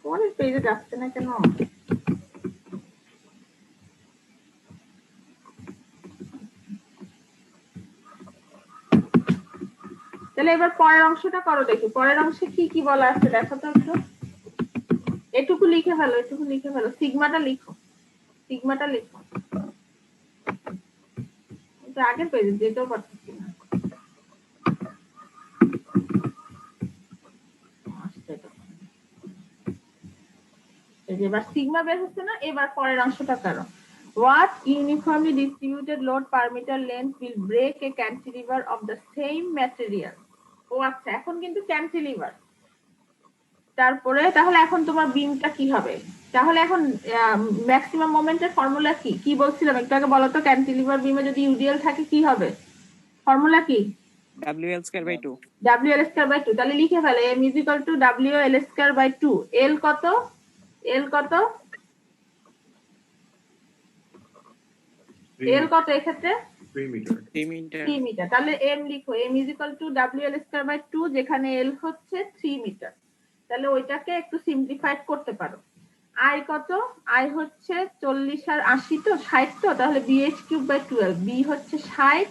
A: পরের পেজে যাচ্ছে না কেন? তাহলে এবার পরের অংশটা করো দেখি, পরের অংশে কি কি বলা আছে দেখো তো একটু। এটুকু লিখে ফেলো, সিগমাটা লিখো, কিন্তু আগের পেজে যেতেও পারতেছি না। এই যে এবার সিগমা বের হচ্ছে না, এবার পরের অংশটা করো। What uniformly distributed load per meter length will break a cantilever of the same material? ও আচ্ছা, এখন কিন্তু ক্যান্টিলিভার, তারপরে তাহলে এখন তোমার বিমটা কি হবে? তাহলে এখন ম্যাক্সিমাম মোমেন্টের ফর্মুলা কি কি বলছিলাম একটু আগে বলো তো? ক্যান্টিলিভার বিমে যদি ইউডিএল থাকে কি হবে, ফর্মুলা কি?
G: WL²/2
A: WL²/2। তাহলে লিখে ফেলে m = WL²/2। এল কত? এল কত এক্ষেত্রে?
E: 3 মিটার।
G: 3
A: মিটার। তাহলে এম লিখো, m = WL²/2, যেখানে এল হচ্ছে 3 মিটার। তাহলে ওইটাকে একটু সিম্পলিফাইড করতে পারো। আই কত? আই হচ্ছে 40 আর 80 তো 60 তো, তাহলে BH³/12, বি হচ্ছে 60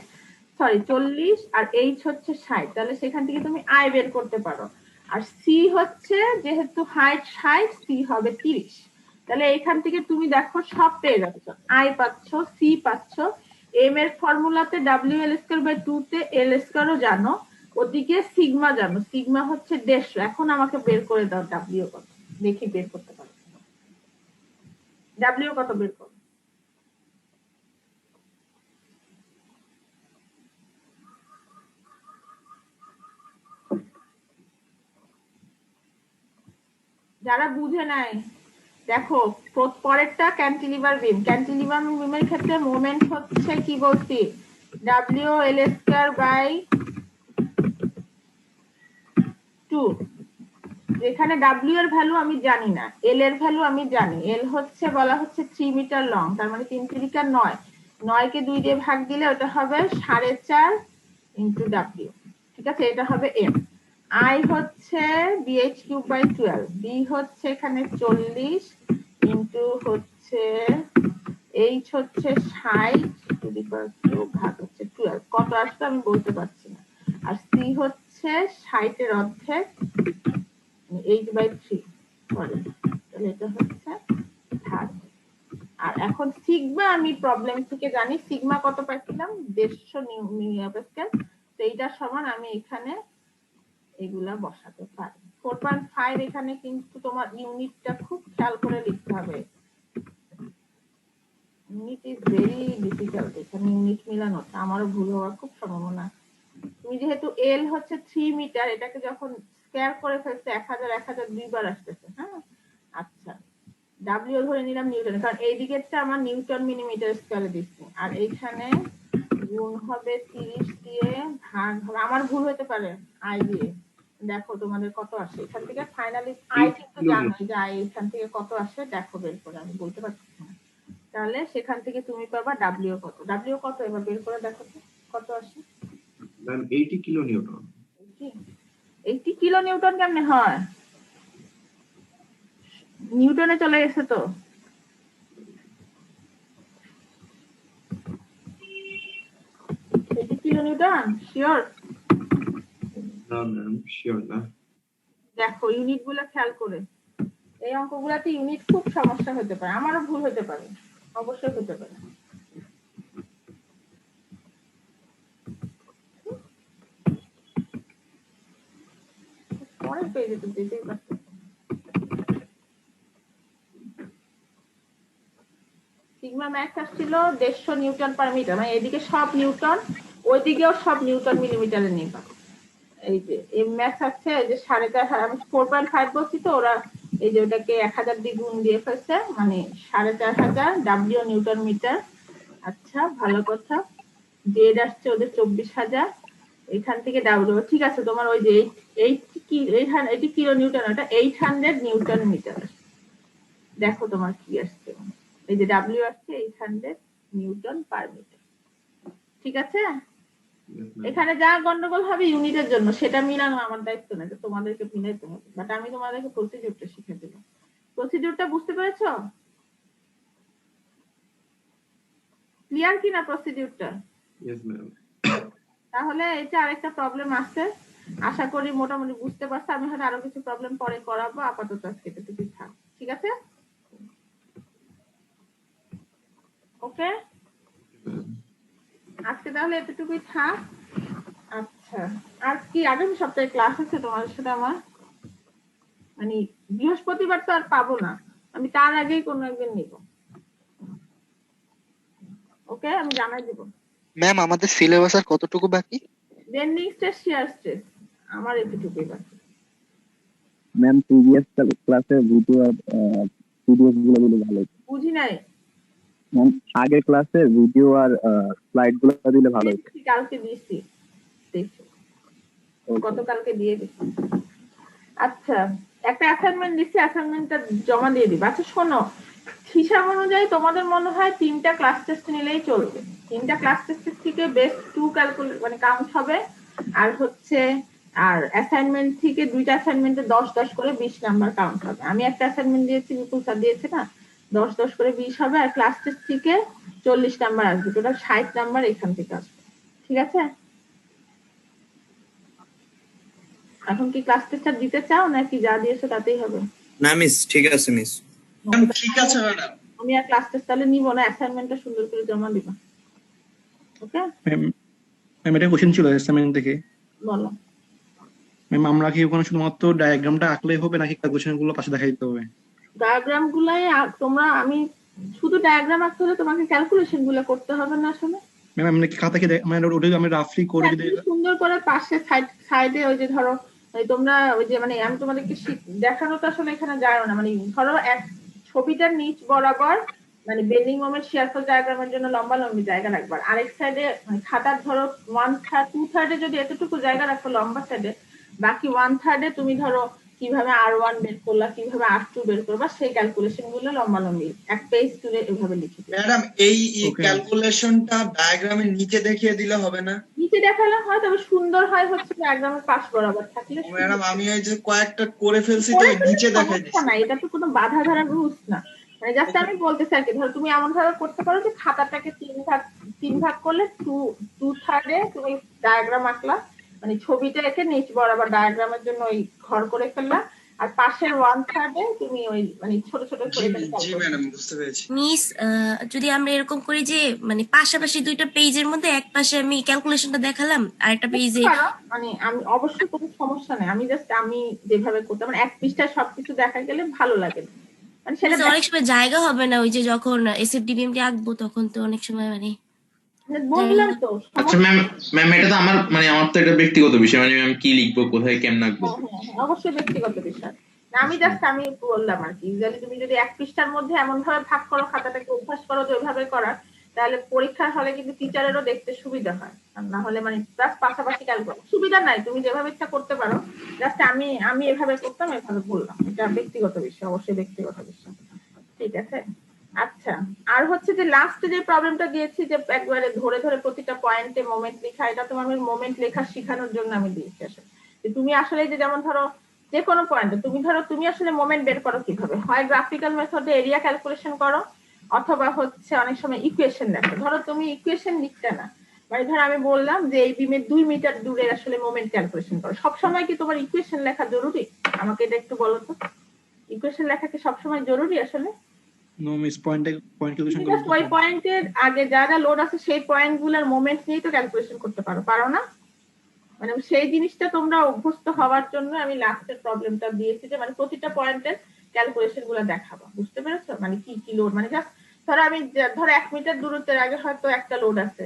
A: সরি 40 আর এইচ হচ্ছে 60, তাহলে সেখান থেকে তুমি আই বের করতে পারো। আর সি হচ্ছে যেহেতু হাইট 60, সি হবে 30। তাহলে এখান থেকে তুমি দেখো সব পেয়ে যাচ্ছ, আই পাচ্ছ, সি পাচ্ছ, এম এর ফর্মুলাতে WL²/2 তে L² ও জানো, ওদিকে সিগমা জানো, সিগমা হচ্ছে 150। এখন আমাকে বের করে দাও ডাব্লিউ কত, দেখি বের করতে পারো ডাব্লিউ কত বের করো। যারা বুঝে নাই দেখো, পরেরটা ক্যান্টিলিভার বিম, ক্যান্টিলিভার বিমের ক্ষেত্রে মোমেন্ট হচ্ছে কি বলছি, WL²/2। যেখানে ডাব্লিউ এর ভ্যালু আমি জানি না, এল এর ভ্যালু আমি জানি। এল হচ্ছে বলা হচ্ছে 3 মিটার লং, তার মানে 3 3 9, 9 কে 2 দিয়ে ভাগ দিলে ওটা হবে 4.5 ইনটু ডাব্লিউ। ঠিক আছে, এটা হবে এম। আই হচ্ছে BH³/12, বি হচ্ছে এখানে 40 ইনটু হচ্ছে এইচ হচ্ছে 60 ভাগ হচ্ছে 12, কত আসবে আমি বলতে পারছি না। আর সি হচ্ছে 60 এর অর্ধেক 8/3, তাহলে এটা হচ্ছে 30। আর এখন সিগমা আমি প্রবলেম থেকে জানি, সিগমা কত পাইছিলাম, 150 নিউটন। তো এইটার সমান আমি এখানে এগুলা বসাতে পারি। 4.5 এখানে কিন্তু তোমার ইউনিটটা খুব খেয়াল করে লিখতে হবে, ইউনিট ইজ ভেরি ডিফিকাল্ট, এখানে ইউনিট মিলানোটা আমারও ভুল হওয়ার খুব সম্ভাবনা। তুমি যেহেতু এল হচ্ছে 3 মিটার, এটাকে যখন স্কয়ার করে ফেলছে 1000 দুইবার আসতেছে, হ্যাঁ। আচ্ছা, ডাব্লিউ ধরে নিলাম নিউটন, কারণ এই দিকেরটা আমার নিউটন মিলিমিটার স্কয়ারে দিচ্ছি, আর এইখানে গুণ হবে 30 দিয়ে, ভাগ হবে, আমার ভুল হতে পারে, আই দিয়ে। দেখো তোমাদের কত আসে এখান থেকে, ফাইনালি আই কিন্তু জানো যে আই এখান থেকে কত আসে, দেখো বের করে, আমি বলতে পারছি না। তাহলে সেখান থেকে তুমি পাবা ডাব্লিউ কত, এবার বের করে দেখো তো কত আসে।
E: Ma'am 80 kilo Newton.
A: 80 kilo Newton কেমনে হয়? নিউটনে চলে গেছে তো। Kilo Newton sure?
E: না ম্যাম শিওর না।
A: দেখো ইউনিট গুলো খেয়াল করে, এই অঙ্কগুলাতে ইউনিট খুব সমস্যা হতে পারে, আমারও ভুল হতে পারে, অবশ্যই হতে পারে। পরের পেজে তো যেতেই পারছি। সিগমা ম্যাক্স আসছিল 150 নিউটন পার মিটার, মানে এদিকে সব নিউটন, ওইদিকেও সব নিউটন মিলিমিটারে নিবা। এই যে এম ম্যাক্স আছে এই যে 4.5, আমি 4.5 বলছি তো, ওরা এই যে ওটাকে 1000 দিয়ে গুণ দিয়ে ফেলছে, মানে 4500 ডাব্লিউ নিউটন মিটার। আচ্ছা ভালো কথা। জেড আসছে ওদের 24,000, এখান থেকে ডাব্লিউ ঠিক আছে। তোমার ওই যে এটি কিলো নিউটন, ওটা 800 নিউটন মিটার। দেখো তোমার কি আসছে, এই যে ডাব্লিউ আসছে 800 নিউটন পার মিটার। ঠিক আছে, এখানে যা গন্ডগোল হবে ইউনিটের জন্য সেটা মিলানো আমার দায়িত্ব না, যে তোমাদেরকে মিলাইতে হবে, বাট আমি তোমাদেরকে প্রসিডিউরটা শিখে দিলাম। প্রসিডিউরটা বুঝতে পেরেছো? ক্লিয়ার কিনা প্রসিডিউরটা?
E: Yes ma'am.
A: তাহলে এটা আরেকটা প্রবলেম আছে, আশা করি মোটামুটি বুঝতে পারছো। আমি হয়তো আরো কিছু প্রবলেম পরে করাবো, আপাতত আজকে এটুকু থাক। ঠিক আছে, ওকে, আজকে তাহলে এতটুকুই থাক। আচ্ছা, আর কি আগামী সপ্তাহে ক্লাস আছে তোমাদের সাথে আমার? মানে বৃহস্পতিবার তো আর পাবো না, আমি তার আগেই কোনো একদিন নিব। ওকে, আমি জানাই দেব।
B: ম্যাম আমাদের সিলেবাস আর কতটুকু বাকি?
A: বেন্ডিং স্ট্রেস, শিয়ার স্ট্রেস, আমার এতটুকুই বাকি।
F: ম্যাম প্রিভিয়াস ক্লাসে ভিডিও আর পিডিএফ গুলো দিলে ভালো হতো।
A: বুঝি নাই।
F: ম্যাম আগের ক্লাসে ভিডিও আর স্লাইড গুলো দিলে ভালো হতো।
A: কালকে দিয়েছি, দেখো গতকালকে দিয়ে দিচ্ছি। আচ্ছা, একটা অ্যাসাইনমেন্ট দিচ্ছি, অ্যাসাইনমেন্টটা জমা দিয়ে দিবা। আচ্ছা শোনো, হিসাব অনুযায়ী তোমাদের মনে হয় 3টা ক্লাস টেস্ট নিলেই চলবে। 3টা ক্লাস টেস্টের থেকে বেস্ট 2 ক্যালকুলেট মানে কাউন্ট হবে, আর হচ্ছে আর অ্যাসাইনমেন্ট থেকে 2টা অ্যাসাইনমেন্টে 10-10 করে 20 নাম্বার কাউন্ট হবে। আমি একটা অ্যাসাইনমেন্ট দিয়েছি, বিপুল স্যার দিয়েছে না, 10-10 করে 20 হবে, আর ক্লাস টেস্ট থেকে 40 নাম্বার আসবে, টোটাল 60 নাম্বার এখান থেকে আসবে। ঠিক আছে, এখন কি ক্লাস টেস্টটা দিতে চাও নাকি যা দিয়েছো তাতেই হবে?
D: না মিস, ঠিক আছে মিস।
C: ঠিক আছে ম্যাডাম।
A: আমি আর ক্লাস টেস্ট তাহলে নিব না, অ্যাসাইনমেন্টটা সুন্দর করে জমা দিবা। ওকে,
C: ম্যাম এটা কোশ্চেন ছিল অ্যাসাইনমেন্ট থেকে।
A: বলো।
C: ম্যাম আমরা কি ওখানে শুধুমাত্র ডায়াগ্রামটা আঁকলেই হবে নাকি ক্যালকুলেশন গুলো পাশে দেখাই দিতে হবে?
A: ডায়াগ্রাম গুলাই তোমরা, আমি শুধু ডায়াগ্রাম আঁকতে হলে তোমাকে ক্যালকুলেশন গুলো করতে হবে না আসলে।
C: ম্যাম আমরা কি খাতা কি মানে ওটা আমি রাফলি করে যদি
A: সুন্দর করে পাশে সাইডে ওই যে ধরো তোমরা ওই যে মানে আমি তোমাদেরকে দেখানো তো আসলে এখানে যায় না, মানে ধরো এক ছবিটার নিচ বরাবর মানে বেন্ডিং মোমেন্ট শেয়ার ফোর্স ডায়াগ্রামের জন্য লম্বা লম্বি জায়গা রাখবার, আরেক সাইডে মানে খাতার ধরো 1/3 যদি এতটুকু জায়গা রাখো লম্বা সাইডে, বাকি 1/3 তুমি ধরো কিভাবে R1 বের করলা, কিভাবে R2 বের করবা, সেই ক্যালকুলেশন গুলো লম্বা লম্বি এক পেজ তুলে এভাবে লিখে দিবে।
H: ম্যাডাম এই ক্যালকুলেশনটা ডায়াগ্রামের নিচে দেখিয়ে দিলে হবে না?
A: নিচে দেখালে হয়, তবে সুন্দর হয় হচ্ছে ডায়াগ্রামের পাশ বরাবর থাকলে।
H: ম্যাডাম আমি এই যে কয়েকটা করে ফেলছি তো নিচে দেখাই দিচ্ছি
A: না, এটা তো কোনো বাধা ধরা রুলস না, মানে জাস্ট আমি বলতেছি আর কি। ধরো তুমি এমন ভাবে করতে পারো যে খাতাটাকে 3 ভাগ করলে 2/3 তুমি ডায়াগ্রাম আঁকলা, মানে ছবিটা এঁকে নিচ বরাবর ডায়াগ্রামের জন্য ওই ঘর করে ফেললা, আর পাশের 1/3 তুমি ওই মানে ছোট ছোট করে
H: জি ম্যাডাম বুঝতে পেরেছি।
I: মিস যদি আমরা এরকম করি যে মানে পাশাপাশি দুইটা পেজের মধ্যে এক পাশে আমি ক্যালকুলেশনটা দেখালাম আর একটা পেজে,
A: মানে আমি অবশ্যই কোনো সমস্যা নেই, আমি জাস্ট আমি যেভাবে করতাম মানে এক পৃষ্ঠায় সবকিছু দেখা গেলে ভালো লাগে, মানে সেটা
I: অনেক সময় জায়গা হবে না, ওই যে যখন এসএফডিবিএমটি আঁকবো তখন তো অনেক সময় মানে
A: বললাম তো।
J: আচ্ছা ম্যাম এটা তো আমার মানে আমার তো এটা ব্যক্তিগত বিষয়, মানে আমি কি লিখবো কোথায় কেমন আঁকবো।
A: অবশ্যই ব্যক্তিগত বিষয়, আমি জাস্ট আমি বললাম আর কি। ইউজুয়ালি তুমি যদি এক পৃষ্ঠার মধ্যে এমন ভাবে ভাগ করো, খাতাটাকে অভ্যাস করো তো ওইভাবে করার, তাহলে পরীক্ষার হলে কিন্তু টিচারেরও দেখতে সুবিধা হয়। আর না হলে মানে জাস্ট পাশাপাশি ক্যালকুলেশন সুবিধা নাই, তুমি যেভাবে ইচ্ছা করতে পারো, জাস্ট আমি এভাবে করতাম, এভাবে বললাম, এটা ব্যক্তিগত বিষয়, অবশ্যই ব্যক্তিগত বিষয়। ঠিক আছে, আচ্ছা। আর হচ্ছে যে লাস্টে যে প্রবলেমটা দিয়েছি যে একবারে ধরে ধরে প্রতিটা পয়েন্টে মোমেন্ট লেখা, এটা তোমার মোমেন্ট লেখা শেখানোর জন্য আমি দিয়েছি আসলে। তুমি আসলে যে যেমন ধরো যে কোনো পয়েন্টে তুমি আসলে মোমেন্ট বের করো কিভাবে, হয় গ্রাফিক্যাল মেথডে এরিয়া ক্যালকুলেশন করো, অথবা হচ্ছে অনেক সময় ইকুয়েশন লেখো। ধরো তুমি ইকুয়েশন লিখতে না, মানে ধরো আমি বললাম যে এই বিমের 2 মিটার দূরে আসলে মোমেন্ট ক্যালকুলেশন করো, সবসময় কি তোমার ইকুয়েশন লেখা জরুরি? আমাকে এটা একটু বলো তো। ইকুয়েশন লেখা কি সবসময় জরুরি আসলে?
C: নো মিস, পয়েন্ট ক্যালকুলেশন
A: তুমি জাস্ট ওই পয়েন্টের আগে যা যা লোড আছে সেই পয়েন্ট গুলার মোমেন্ট নিয়েই তো ক্যালকুলেশন করতে পারো না? মানে সেই জিনিসটা তোমরা অভ্যস্ত হওয়ার জন্য আমি লাস্টের প্রবলেমটা দিয়েছি যে মানে প্রতিটা পয়েন্টের ক্যালকুলেশন গুলো দেখাবো, বুঝতে পেরেছো? মানে কি কি লোড, মানে জাস্ট ধরো আমি ধরো 1 মিটার দূরত্বের আগে হয়তো একটা লোড আছে,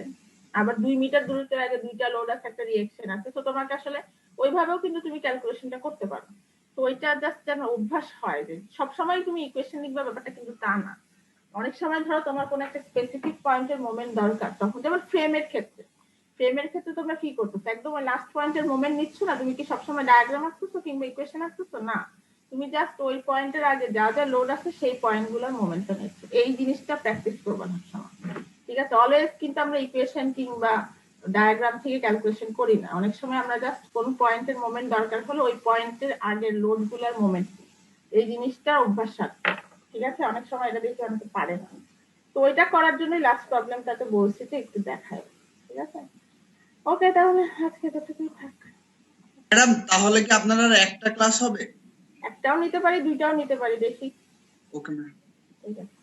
A: আবার 2 মিটার দূরত্বের আগে দুইটা লোড আছে, একটা রিঅ্যাকশন আছে, তো তোমাকে আসলে ওইভাবেও কিন্তু তুমি ক্যালকুলেশনটা করতে পারো। তো ওইটা জাস্ট যেন অভ্যাস হয় যে সবসময় তুমি ইকুয়েশন লিখবা, ব্যাপারটা কিন্তু তা না। অনেক সময় ধরো তোমার কোনো একটা স্পেসিফিক পয়েন্টের মোমেন্ট দরকার, তখন যেমন ফ্রেমের ক্ষেত্রে তোমরা কি করতেছো, একদম লাস্ট পয়েন্টের মোমেন্ট নিচ্ছ না, তুমি কি সবসময় ডায়াগ্রাম আঁকতেছো কিংবা ইকুয়েশন আঁকতেছো না, তুমি জাস্ট ওই পয়েন্টের আগে যা যা লোড আছে সেই পয়েন্টগুলোর মোমেন্টটা নিচ্ছ। এই জিনিসটা প্র্যাকটিস করবা না সময়, ঠিক আছে? অলওয়েজ কিন্তু আমরা ইকুয়েশন কিংবা ডায়াগ্রাম থেকে ক্যালকুলেশন করি না, অনেক সময় আমরা জাস্ট কোন পয়েন্টের মোমেন্ট দরকার হলো ওই পয়েন্টের আগের লোড গুলার মোমেন্ট, এই জিনিসটা অভ্যাস রাখতে, ঠিক আছে? অনেক সময় এটা দেখে অনেকে পারে না, তো ওইটা করার জন্য লাস্ট প্রবলেমটাতে বলছি যে একটু দেখায়, ঠিক আছে? ওকে, তাহলে আজকে এতটুকুই থাক।
H: ম্যাডাম তাহলে কি আপনার আর একটা ক্লাস হবে?
A: একটাও নিতে পারি, দুইটাও নিতে পারি, দেখি।
H: Okay ma'am.
A: ঠিক আছে।